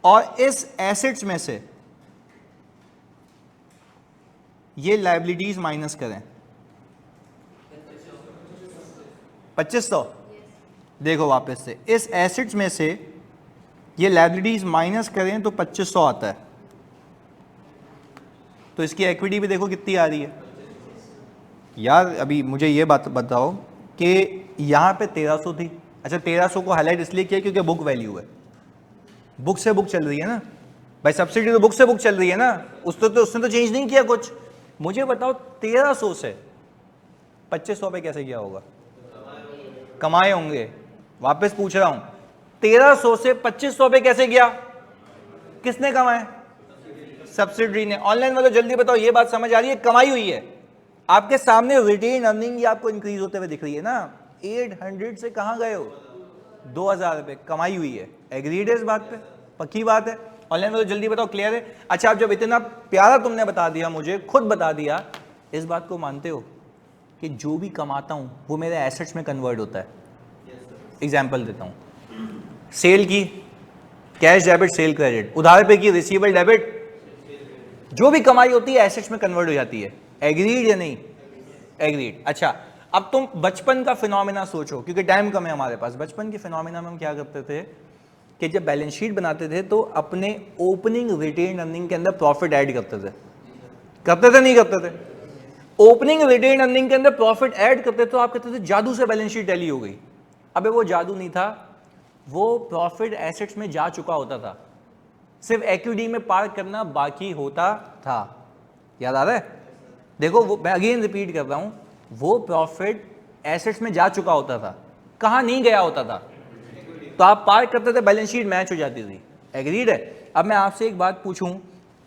[SPEAKER 1] और इस एसेट्स में से ये लायबिलिटीज माइनस करें, 2500। देखो वापस से इस एसेट्स में से ये लायबिलिटीज माइनस करें तो 2500 आता है, तो इसकी इक्विटी भी देखो कितनी आ रही है। यार अभी मुझे ये बात बताओ कि यहां पे 1300 थी, अच्छा 1300 को हाईलाइट इसलिए किया क्योंकि बुक वैल्यू है, बुक से बुक चल रही है ना भाई, सब्सिडी तो बुक से बुक चल रही है ना, उसने तो चेंज नहीं किया कुछ। मुझे बताओ 1300 से 2500 पे कैसे किया होगा, कमाए होंगे। वापस पूछ रहा हूं, 1300 से 2500 पे कैसे गया, किसने कमाए, सब्सिडी ने। ऑनलाइन वालों जल्दी बताओ, ये बात समझ आ रही है, कमाई हुई है आपके सामने, रिटेन अर्निंग ये आपको इंक्रीज होते हुए दिख रही है ना, 800 से कहां गए हो, 2000 रुपए कमाई हुई है। एग्रीड है इस बात पे, पक्की बात है। ऑनलाइन वालों जल्दी बताओ, क्लियर है। अच्छा अब जब इतना प्यारा तुमने बता दिया, मुझे खुद बता दिया, इस बात को मानते हो कि जो भी कमाता हूं वो मेरे एसेट्स में कन्वर्ट होता है। एग्जाम्पल देता हूं, सेल की कैश डेबिट, सेल क्रेडिट, उधार पे की रिसीवेबल डेबिट, जो भी कमाई होती है एसेट्स में कन्वर्ट हो जाती है। एग्रीड या नहीं, एग्रीड। अच्छा अब तुम बचपन का फिनोमेना सोचो, क्योंकि टाइम कम है हमारे पास। बचपन के फिनोमेना में हम क्या करते थे कि जब बैलेंस शीट बनाते थे तो अपने ओपनिंग रिटेन अर्निंग के अंदर प्रॉफिट ऐड करते थे नहीं करते थे। ओपनिंग रिटेन अर्निंग के अंदर प्रॉफिट ऐड करते तो आप कहते थे जादू से बैलेंस शीट टैली हो गई। अबे वो जादू नहीं था, वो प्रॉफिट एसेट्स में जा चुका होता था, सिर्फ इक्विटी में पार्क करना बाकी होता था। याद आ रहा है, देखो वो मैं अगेन रिपीट कर रहा हूं, वो प्रॉफिट एसेट्स में जा चुका होता था, कहां नहीं गया होता था, तो आप पार्क करते थे, बैलेंस शीट मैच हो जाती थी। एग्रीड है। अब मैं आपसे एक बात पूछूं,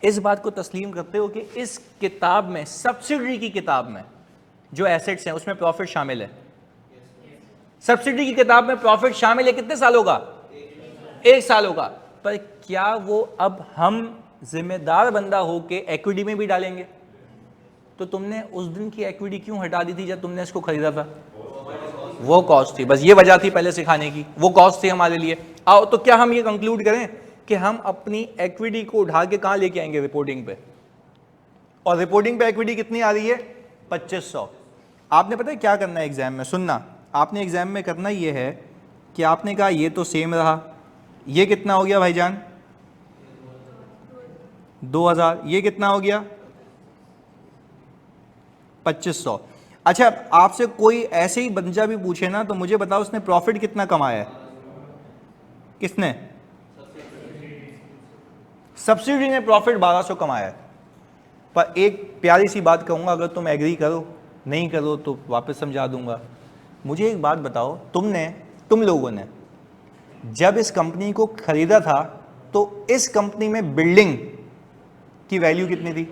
[SPEAKER 1] इस बात को तस्लीम करते हो कि इस किताब में, सब्सिडी की किताब में जो एसेट्स हैं उसमें प्रॉफिट शामिल है, सब्सिडी की किताब में प्रॉफिट शामिल है, कितने सालों का, 1 सालों का। पर क्या वो अब हम जिम्मेदार बंदा होके इक्विटी में भी डालेंगे? तो तुमने उस दिन की इक्विटी क्यों हटा दी थी जब तुमने इसको खरीदा था? वो कॉस्ट थी, बस ये वजह थी पहले सिखाने की, वो कॉस्ट थी हमारे लिए। आओ तो क्या हम ये कंक्लूड करें कि हम अपनी इक्विटी को उठा के कहां लेके आएंगे, रिपोर्टिंग पे, और रिपोर्टिंग पे इक्विटी कितनी आ रही है, 2500। आपने पता है क्या करना है एग्जाम में, सुनना, आपने एग्जाम में करना ये है कि आपने कहा ये तो सेम रहा, ये कितना हो गया भाईजान 2000, ये कितना हो गया 2500। अच्छा, आपसे कोई ऐसे ही बंजा भी पूछे ना तो मुझे बताओ उसने प्रॉफिट कितना कमाया है? किसने? सब्सिडी ने प्रॉफिट 1200 कमाया है। पर एक प्यारी सी बात कहूंगा, अगर तुम एग्री करो, नहीं करो तो वापस समझा दूंगा। मुझे एक बात बताओ, तुम लोगों ने जब इस कंपनी को खरीदा था तो इस कंपनी में बिल्डिंग की वैल्यू कितनी थी?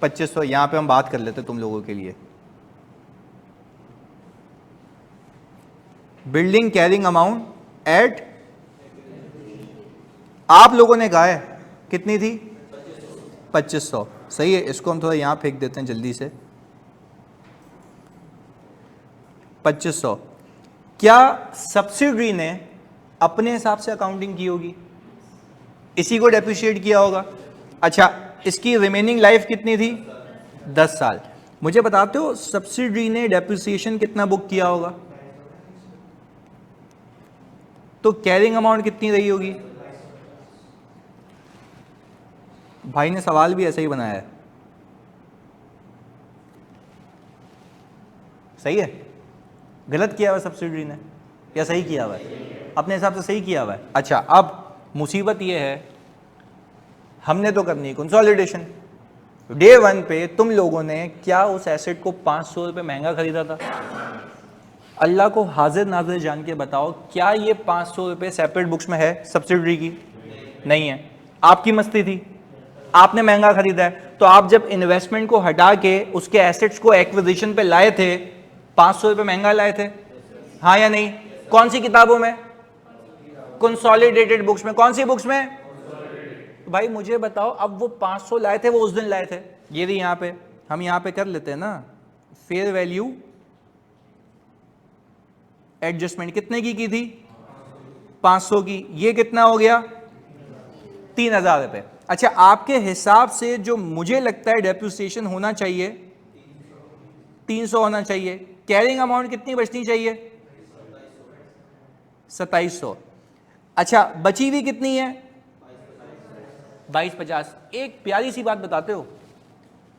[SPEAKER 1] 2500। यहां पे हम बात कर लेते तुम लोगों के लिए। बिल्डिंग कैरिंग अमाउंट एट, आप लोगों ने कहा है कितनी थी? 2500। सही है, इसको हम थोड़ा यहां फेंक देते हैं जल्दी से। 2500। क्या सब्सिडरी ने अपने हिसाब से अकाउंटिंग की होगी? इसी को डेप्रिशिएट किया होगा। अच्छा, इसकी रिमेनिंग लाइफ कितनी थी? 10 साल। मुझे बताते हो सब्सिडरी ने डेप्रिसिएशन कितना बुक किया होगा? तो कैरिंग अमाउंट कितनी रही होगी? भाई ने सवाल भी ऐसे ही बनाया है। सही है? गलत किया हुआ सब्सिडरी ने या सही किया हुआ है? अपने हिसाब से सही किया हुआ है। अच्छा, अब मुसीबत यह है, हमने तो करनी है कंसोलिडेशन। डे 1 पे तुम लोगों ने क्या उस एसेट को 500 रुपये महंगा खरीदा था? अल्लाह को हाजिर नाजिर जान के बताओ, क्या ये 500 रुपये सेपरेट बुक्स में है सब्सिडरी की? नहीं है। आपकी मस्ती थी, आपने महंगा खरीदा है। तो आप जब इन्वेस्टमेंट को हटा के उसके एसेट्स को एक्विजिशन पे लाए थे, 500 रुपये महंगा लाए थे, हाँ या नहीं? कौन सी किताबों में? कंसोलिडेटेड बुक्स में। कौन सी बुक्स में? भाई मुझे बताओ, अब वो 500 लाए थे, वो उस दिन लाए थे। ये भी यहां पे हम यहां पे कर लेते हैं ना, फेयर वैल्यू एडजस्टमेंट कितने की थी? 500 की। ये कितना हो गया? 3000 रुपए। अच्छा, आपके हिसाब से जो मुझे लगता है डेप्रिसिएशन होना चाहिए 300 होना चाहिए। कैरिंग अमाउंट कितनी बचनी चाहिए? 2700। अच्छा, बची हुई कितनी है? 2250। एक प्यारी सी बात बताते हो,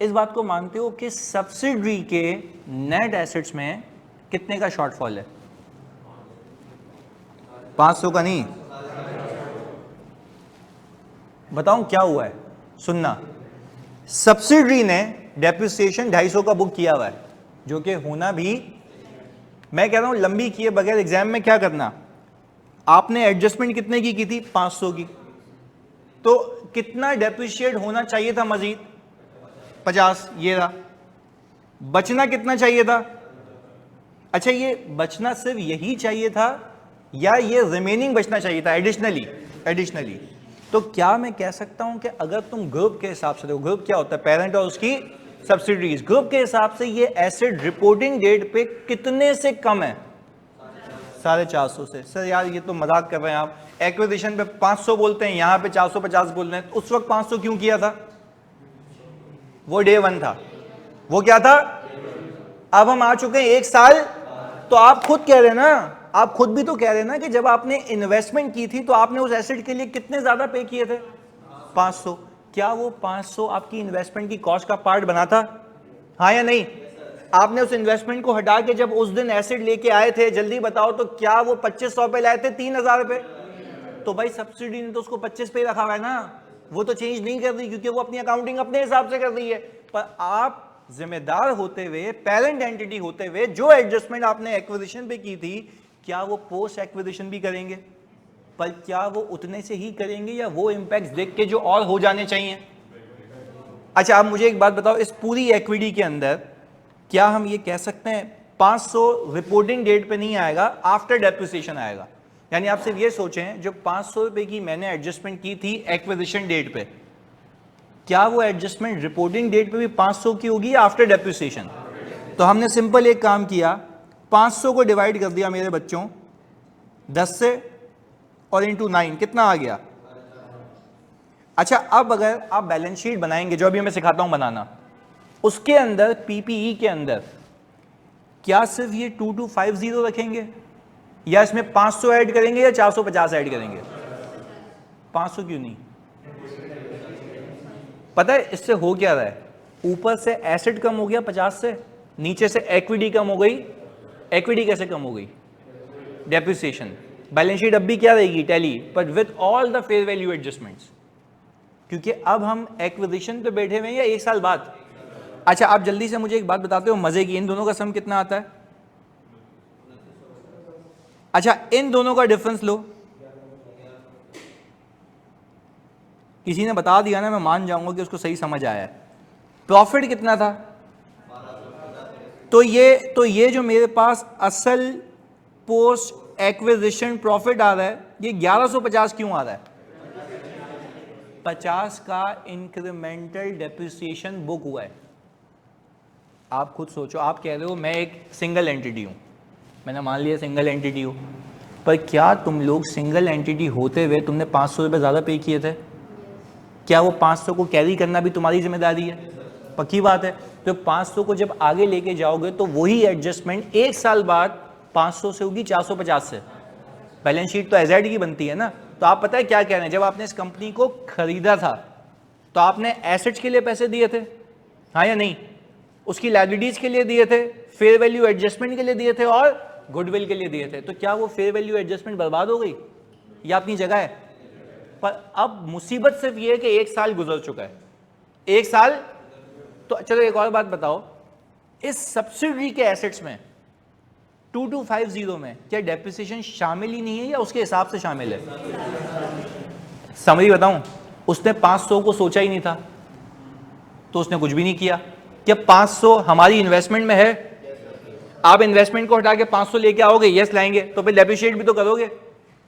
[SPEAKER 1] इस बात को मानते हो कि सब्सिडरी के नेट एसेट्स में कितने का शॉर्टफॉल है? 500 का नहीं, बताऊं क्या हुआ है? सुनना, सब्सिडरी ने डेप्रिसिएशन 250 का बुक किया हुआ है, जो कि होना भी, मैं कह रहा हूं लंबी किए बगैर एग्जाम में क्या करना, आपने एडजस्टमेंट कितने की थी? 500 की। तो कितना डेप्रिशिएट होना चाहिए था मजीद? 50। ये रहा। बचना कितना चाहिए था? अच्छा, ये बचना सिर्फ यही चाहिए था या ये रिमेनिंग बचना चाहिए था एडिशनली? तो क्या मैं कह सकता हूं कि अगर तुम ग्रुप के हिसाब से देखो, ग्रुप क्या होता है? पेरेंट और उसकी सब्सिडरीज। ग्रुप के हिसाब से ये एसेट रिपोर्टिंग डेट पे कितने से कम है? 450 से। सर यार ये तो मजाक कर रहे हैं आप, एक्विजिशन पे 500 बोलते हैं, यहां पे 450 बोल रहे हैं। उस वक्त 500 क्यों किया था? वो डे 1 था। वो क्या था? अब हम आ चुके हैं 1 साल। तो आप खुद कह रहे हैं ना, आप खुद भी तो कह रहे हैं ना कि जब आपने इन्वेस्टमेंट की थी तो आपने उस एसेट के लिए कितने ज्यादा पे किए थे? 500। क्या वो 500 आपकी इन्वेस्टमेंट की कॉस्ट का पार्ट बना था? हाँ या नहीं? आपने उस इन्वेस्टमेंट को हटा के जब उस दिन एसेट लेके आए थे, जल्दी बताओ, तो क्या वो 2500 पे लाए थे 3000 रुपए? तो भाई सब्सिडी ने तो उसको 25 पे रखा हुआ है ना, वो तो चेंज नहीं कर रही, क्योंकि वो अपनी अकाउंटिंग अपने हिसाब से कर रही है। पर आप जिम्मेदार होते हुए, पेरेंट एंटिटी होते हुए, जो एडजस्टमेंट आपने एक्विजिशन पे की थी, क्या वो पोस्ट एक्विजिशन भी करेंगे? पर क्या वो उतने से ही करेंगे या वो इंपैक्ट देख के जो और हो जाने चाहिए? अच्छा, आप मुझे एक बात बताओ, इस पूरी इक्विटी के अंदर क्या हम ये कह सकते हैं 500 रिपोर्टिंग डेट पे नहीं आएगा, आफ्टर डेप्रिसिएशन आएगा? यानी आप सिर्फ ये सोचें, जो 500 रुपए की मैंने एडजस्टमेंट की थी एक्विजिशन डेट पे, क्या वो एडजस्टमेंट रिपोर्टिंग डेट पे भी 500 की होगी या आफ्टर डेप्रिसिएशन? तो हमने सिंपल एक काम किया, 500 को डिवाइड कर दिया मेरे बच्चों 10 से और इंटू 9, कितना आ गया? अच्छा, अब अगर आप बैलेंस शीट बनाएंगे, जो अभी मैं सिखाता हूं बनाना, उसके अंदर पीपीई के अंदर क्या सिर्फ ये 2250 रखेंगे या इसमें 500 ऐड करेंगे या 450 ऐड करेंगे? 500 क्यों नहीं? पता है इससे हो क्या रहा है? ऊपर से एसेट कम हो गया 50 से, नीचे से इक्विटी कम हो गई। इक्विटी कैसे कम हो गई? डेप्रिसिएशन। बैलेंस शीट अब भी क्या रहेगी? Tally, but with all the fair value adjustments, क्योंकि अब हम एक्विजिशन पे बैठे हुए हैं। या एक साल बाद? अच्छा, आप जल्दी से मुझे एक बात बताते हो मजे की, इन दोनों का सम कितना आता है? अच्छा, इन दोनों का डिफरेंस लो। किसी ने बता दिया ना, मैं मान जाऊंगा कि उसको सही समझ आया है। प्रॉफिट कितना था? तो ये जो मेरे पास असल पोस्ट एक्विजिशन प्रॉफिट आ रहा है, ये 1150 क्यों आ रहा है? 50 का इंक्रीमेंटल डेप्रिसिएशन बुक हुआ है। आप खुद सोचो, आप कह रहे हो मैं एक सिंगल एंटिटी हूं, मैंने मान लिया सिंगल एंटिटी हूं, पर क्या तुम लोग सिंगल एंटिटी होते हुए तुमने 500 रुपये ज़्यादा पे किए थे? क्या वो 500 को कैरी करना भी तुम्हारी जिम्मेदारी है? पक्की बात है। तो 500 को जब आगे लेके जाओगे तो वही एडजस्टमेंट एक साल बाद 500 से होगी 450 से। बैलेंस शीट तो एजेड की बनती है ना। तो आप पता है क्या कह रहे हैं, जब आपने इस कंपनी को खरीदा था तो आपने एसेट्स के लिए पैसे दिए थे, हाँ या नहीं? उसकी लायबिलिटीज के लिए दिए थे, फेयर वैल्यू एडजस्टमेंट के लिए दिए थे और गुडविल के लिए दिए थे। तो क्या वो फेयर वैल्यू एडजस्टमेंट बर्बाद हो गई या अपनी जगह है? पर अब मुसीबत सिर्फ ये है कि एक साल गुजर चुका है। एक साल तो चलो एक और बात बताओ, इस सब्सिडी के एसेट्स में 2250 में क्या डेप्रिसिएशन शामिल ही नहीं है या उसके हिसाब से शामिल है? समझी बताऊं, उसने 500 को सोचा ही नहीं था तो उसने कुछ भी नहीं किया। क्या 500 हमारी इन्वेस्टमेंट में है? आप इन्वेस्टमेंट को हटा के 500 लेके आओगे? यस लाएंगे। तो फिर डेप्रिशिएट भी तो करोगे।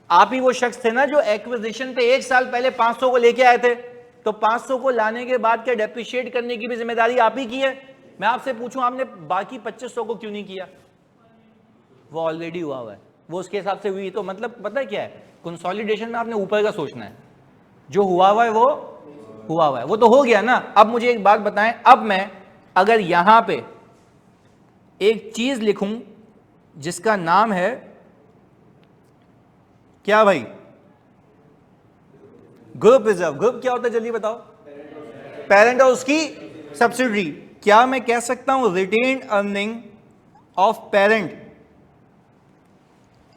[SPEAKER 1] आप ही वो शख्स थे ना जो एक्विजिशन पे एक साल पहले 500 को लेके आए थे, तो 500 को लाने के बाद क्या डेप्रिशिएट करने की भी जिम्मेदारी आप ही की है? मैं आपसे पूछूं, आपने बाकी 2500 को क्यों नहीं किया? वो ऑलरेडी हुआ है, वो उसके हिसाब से हुई। तो मतलब पता है क्या है, कंसोलिडेशन में आपने ऊपर का सोचना है, जो हुआ हुआ है वो हुआ हुआ है, वो तो हो गया ना। अब मुझे एक बात बताएं, अब मैं अगर यहां पे एक चीज लिखूं जिसका नाम है क्या भाई? Group reserve. ग्रुप क्या होता है जल्दी बताओ? पेरेंट और उसकी सब्सिडरी। क्या मैं कह सकता हूं रिटेन्ड अर्निंग ऑफ पेरेंट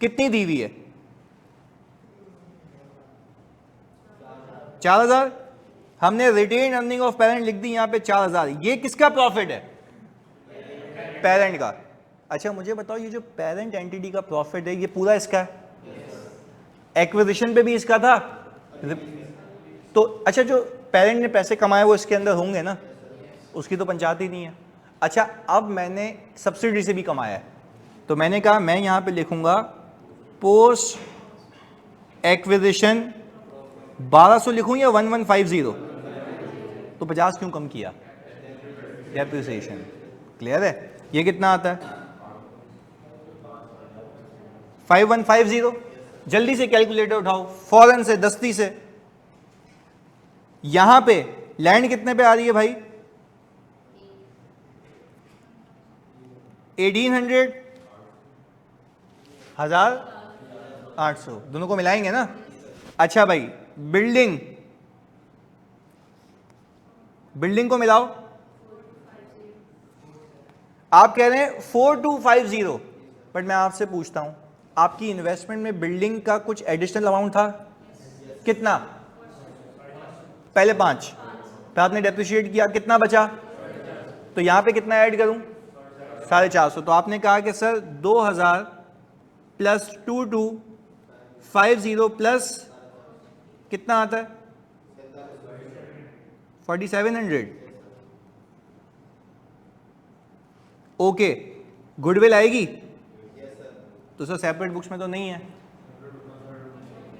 [SPEAKER 1] कितनी दी हुई है? 4000। हमने रिटेन अर्निंग ऑफ पेरेंट लिख दी यहां पे 4000। ये किसका प्रॉफिट है? पेरेंट का। अच्छा मुझे बताओ, ये जो पेरेंट एंटिटी का प्रॉफिट है ये पूरा इसका है? एक्विजिशन पे भी इसका था तो अच्छा, जो पेरेंट ने पैसे कमाए वो इसके अंदर होंगे ना, उसकी तो पंचायत ही नहीं है। अच्छा, अब मैंने सब्सिडी से भी कमाया है तो मैंने कहा मैं यहां पे लिखूंगा पोस्ट एक्विजिशन 1200 लिखूं या 1150? तो 50 क्यों कम किया? डेप्रिसिएशन। क्लियर है? ये कितना आता है? 5150। जल्दी से कैलकुलेटर उठाओ, फौरन से, दस्ती से। यहां पे लैंड कितने पे आ रही है भाई? 1800, 1800, दोनों को मिलाएंगे ना। अच्छा भाई, बिल्डिंग को मिलाओ। आप कह रहे हैं 4250, बट मैं आपसे पूछता हूं, आपकी इन्वेस्टमेंट में बिल्डिंग का कुछ एडिशनल अमाउंट था? कितना? पहले 5, फिर आपने डेप्रिशिएट किया, कितना बचा? तो यहां पे कितना ऐड करूं? 450। तो आपने कहा कि सर 2000 प्लस 2250 प्लस कितना आता है? 4700। ओके, गुडविल आएगी? तो सर सेपरेट बुक्स में तो नहीं है।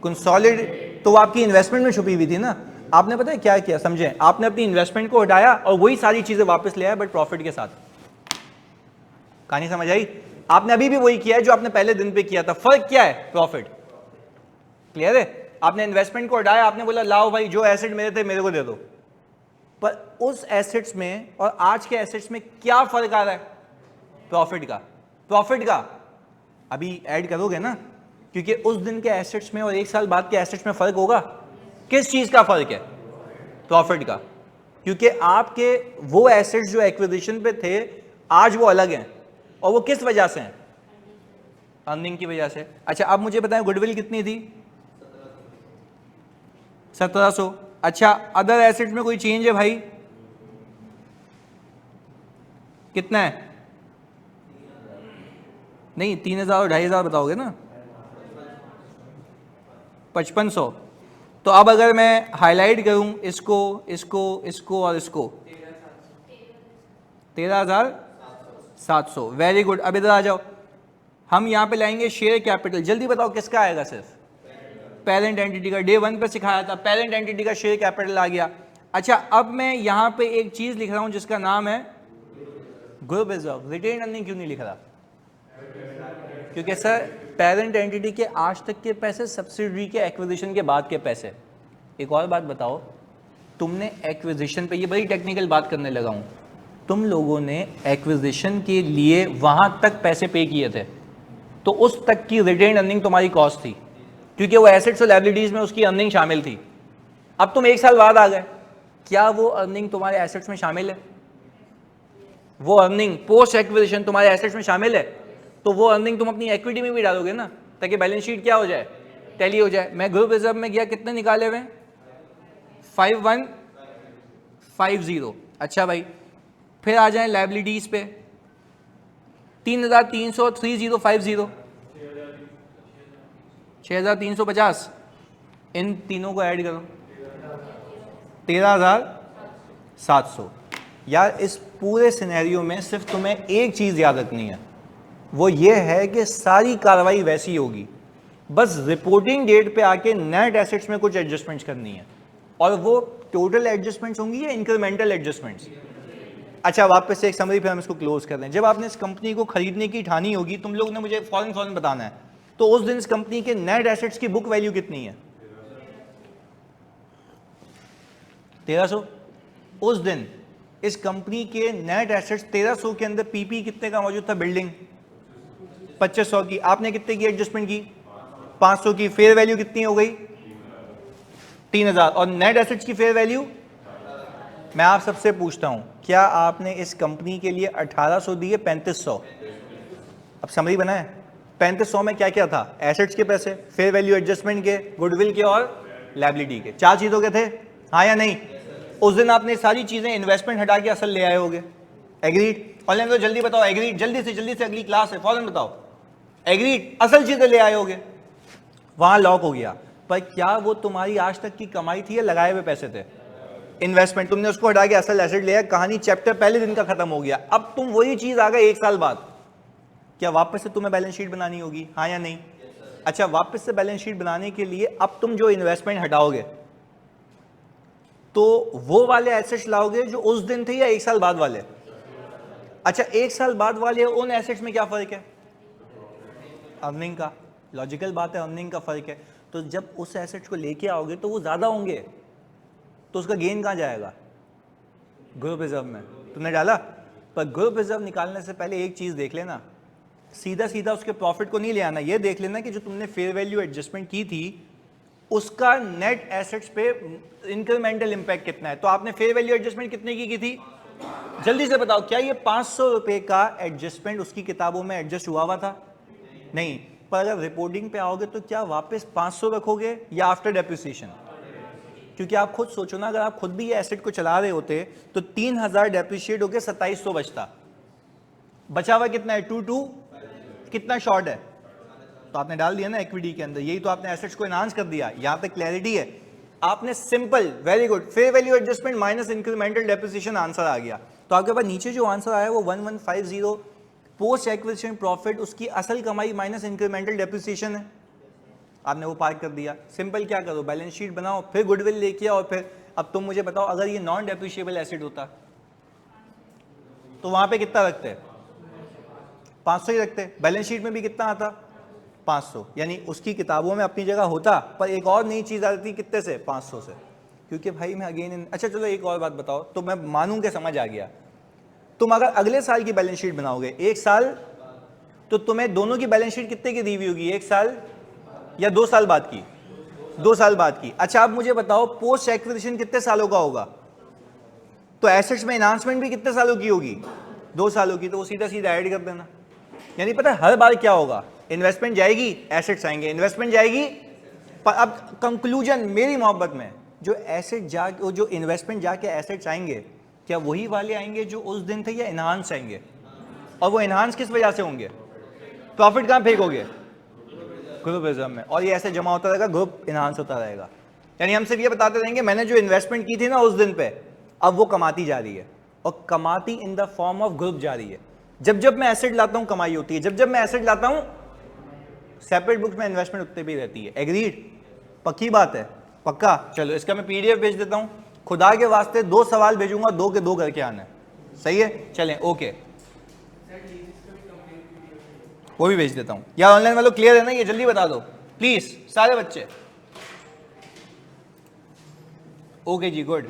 [SPEAKER 1] कंसोलिडेट तो आपकी इन्वेस्टमेंट में छुपी हुई थी ना। आपने पता है क्या किया? समझे, आपने अपनी इन्वेस्टमेंट को हटाया और वही सारी चीजें वापस ले आया, बट प्रॉफिट के साथ। कहानी समझ आई? आपने अभी भी वही किया है जो आपने पहले दिन पे किया था। फर्क क्या है? प्रॉफिट। क्लियर है? आपने इन्वेस्टमेंट को हटाया, आपने बोला लाओ भाई जो एसेट मेरे थे मेरे को दे दो, पर उस एसेट्स में और आज के एसेट्स में क्या फर्क आ रहा है? प्रॉफिट का। प्रॉफिट का अभी ऐड करोगे ना, क्योंकि उस दिन के एसेट्स में और एक साल बाद के एसेट्स में फर्क होगा। किस चीज का फर्क है? प्रॉफिट का। क्योंकि आपके वो एसेट्स जो एक्विजिशन पे थे आज वो अलग हैं, और वो किस वजह से हैं? अर्निंग की वजह से। अच्छा अब मुझे बताएं गुडविल कितनी थी? 1700। अच्छा अदर एसेट्स में कोई चेंज है भाई? कितना है? नहीं 3000 और 2500 बताओगे ना? 5500। तो अब अगर मैं हाईलाइट करूं इसको इसको इसको और इसको, 13700। Very good. अब इधर आ जाओ, हम यहां पे लाएंगे शेयर कैपिटल। जल्दी बताओ किसका आएगा? सिर्फ पेरेंट एंटिटी का। डे 1 पे सिखाया था, पेरेंट एंटिटी का शेयर कैपिटल आ गया। अच्छा अब मैं यहां पे एक चीज लिख रहा हूं जिसका नाम है ग्रुप रिजर्व। रिटेन अर्निंग क्यों नहीं लिख रहा? क्योंकि सर पेरेंट एंटिटी के आज तक के पैसे सब्सिडरी के एक्विजिशन के बाद के पैसे। एक और बात बताओ, तुमने एक्विजिशन पे, ये बड़ी टेक्निकल बात करने लगा हूं, तुम लोगों ने एक्विजिशन के लिए वहां तक पैसे पे किए थे, तो उस तक की रिटेन अर्निंग तुम्हारी कॉस्ट थी, क्योंकि वो एसेट्स और लायबिलिटीज में उसकी अर्निंग शामिल थी। अब तुम एक साल बाद आ गए, क्या वो अर्निंग तुम्हारे एसेट्स में शामिल है? वो अर्निंग पोस्ट एक्विजिशन तुम्हारे एसेट्स में शामिल है, तो वो अर्निंग तुम अपनी इक्विटी में भी डालोगे ना, ताकि बैलेंस शीट क्या हो जाए? टैली हो जाए। मैं ग्रुप रिजर्व में गया, कितने निकाले हुए? 5150। अच्छा भाई फिर आ जाए लायबिलिटीज पे, 3300, 3050, 6350। इन तीनों को ऐड करो, 13700। यार इस पूरे सिनेरियो में सिर्फ तुम्हें एक चीज याद रखनी है, वो ये है कि सारी कार्रवाई वैसी होगी, बस रिपोर्टिंग डेट पे आके नेट एसेट्स में कुछ एडजस्टमेंट्स करनी है, और वो टोटल एडजस्टमेंट्स होंगी या इंक्रीमेंटल एडजस्टमेंट्स। अच्छा वापस से एक समरी, फिर हम इसको क्लोज कर दें। जब आपने इस कंपनी को खरीदने की ठानी होगी, तुम लोग ने मुझे फौरन बताना है, तो उस दिन इस कंपनी के नेट एसेट्स की बुक वैल्यू कितनी है? 1300। उस दिन इस कंपनी के नेट एसेट्स 1300 के अंदर पीपी कितने का मौजूद था? बिल्डिंग 2500 की। आपने कितने की एडजस्टमेंट की? 500 की। फेयर वैल्यू कितनी हो गई? 3000। और नेट एसेट्स की फेयर वैल्यू? मैं आप सबसे पूछता हूं, क्या आपने इस कंपनी के लिए 1800 दिए? 3500। अब समरी बनाए, 3500 में क्या क्या था? एसेट्स के पैसे, फेयर वैल्यू एडजस्टमेंट के, गुडविल के और लायबिलिटी के। 4 चीजों के थे, हाँ या नहीं? उस दिन आपने सारी चीजें इन्वेस्टमेंट हटा के असल ले आए होगे। एग्रीड? ऑनलाइन तो जल्दी बताओ, एग्रीड? जल्दी से अगली क्लास है, फौरन बताओ। एग्रीड? असल चीजें ले आए होगे, वहां लॉक हो गया। पर क्या वो तुम्हारी आज तक की कमाई थी या लगाए हुए पैसे थे? इन्वेस्टमेंट। तुमने उसको हटा के असल एसेट लिया, कहानी चैप्टर पहले दिन का खत्म हो गया। अब तुम वही चीज आ गए 1 साल बाद, क्या वापस से तुम्हें बैलेंस शीट बनानी होगी, हाँ या नहीं? अच्छा वापस से बैलेंस शीट बनाने के लिए अब तुम जो इन्वेस्टमेंट हटाओगे, तो वो वाले एसेट्स लाओगे जो उस दिन थे या 1 साल बाद वाले? अच्छा 1 साल बाद वाले उन एसेट्स में क्या फर्क है? अर्निंग का। लॉजिकल बात है, अर्निंग का फर्क है। तो जब उस एसेट्स को लेके आओगे तो वो ज्यादा होंगे, तो उसका गेन कहां जाएगा? ग्रुप रिजर्व में। तुमने डाला, पर ग्रुप रिजर्व निकालने से पहले एक चीज देख लेना, सीधा सीधा उसके प्रॉफिट को नहीं ले आना। ये देख लेना कि जो तुमने फेयर वैल्यू एडजस्टमेंट की थी उसका नेट एसेट्स पे इंक्रीमेंटल इंपैक्ट कितना है। तो आपने फेयर वैल्यू एडजस्टमेंट कितने की थी? जल्दी से बताओ, क्या ये 500 रुपए का एडजस्टमेंट उसकी किताबों में एडजस्ट हुआ था? नहीं। पर अगर रिपोर्टिंग पे आओगे तो क्या वापस 500 रखोगे या आफ्टर डेप्रिसिएशन? क्योंकि आप खुद सोचो ना, अगर आप खुद भी ये एसेट को चला रहे होते तो 3000 डेप्रिशिएट होकर 2700 बचता। बचा हुआ कितना है? 22। कितना शॉर्ट है? तो आपने डाल दिया ना इक्विटी के अंदर, यही तो आपने एसेट्स को एनहांस कर दिया। यहां पे क्लैरिटी है, आपने simple, very good, fair value adjustment minus incremental depreciation, answer आ गया। तो आपके पास नीचे जो आंसर आया वो 1150 पोस्ट एक्विजिशन प्रॉफिट, उसकी असल कमाई माइनस इंक्रीमेंटल डेप्रिसिएशन है। आपने वो पार कर दिया। सिंपल क्या करो, बैलेंस शीट बनाओ, फिर गुडविल लेके आओ, फिर अब तुम मुझे बताओ अगर ये नॉन डेप्रिशिएबल एसेट होता तो वहां पे कितना रखते? 500 ही रखते। बैलेंस शीट में भी कितना आता? 500। यानी उसकी किताबों में अपनी जगह होता, पर एक और नई चीज आती कितने से? 500 से। क्योंकि भाई मैं अगेन, अच्छा चलो एक और बात बताओ, तो मैं मानूं कि समझ आ गया। तुम अगर अगले साल की बैलेंस शीट बनाओगे 1 साल, तो तुम्हें दोनों की बैलेंस शीट कितने की दी हुई होगी? 1 साल या 2 साल बाद की? 2 साल बाद की। अच्छा आप मुझे बताओ पोस्ट एक्विजिशन कितने सालों का होगा? तो एसेट्स में एनहांसमेंट भी कितने सालों की होगी, 2 सालों की, तो वो सीधा सीधा ऐड कर देना। यानी पता है हर बार क्या होगा, इन्वेस्टमेंट जाएगी एसेट्स आएंगे, इन्वेस्टमेंट जाएगी। पर अब कंक्लूजन मेरी मोहब्बत में, जो एसेट जा जो इन्वेस्टमेंट जाके एसेट्स आएंगे, क्या वही वाले आएंगे जो उस दिन थे या इनहांस आएंगे? और वो इनहांस किस वजह से होंगे? प्रॉफिट कहाँ फेंकोगे? ग्रुप रिजर्व में, और ये ऐसे जमा होता रहेगा, ग्रुप इनहांस होता रहेगा। यानी हम सिर्फ ये बताते रहेंगे मैंने जो इन्वेस्टमेंट की थी ना उस दिन पे, अब वो कमाती जा रही है, और कमाती in the form of group जा रही है। जब जब मैं एसेट लाता हूं कमाई होती है, जब जब मैं एसेट लाता हूं सेपरेट बुक्स में इन्वेस्टमेंट उतने भी रहती है। एग्रीड? पक्की बात है? पक्का? चलो इसका मैं पीडीएफ भेज देता हूं। खुदा के वास्ते 2 सवाल भेजूंगा, 2 के 2 करके आना है। सही है? चलें, ओके, वो भी भेज देता हूं। यार ऑनलाइन वालों क्लियर है ना? ये जल्दी बता दो प्लीज सारे बच्चे। ओके जी, गुड।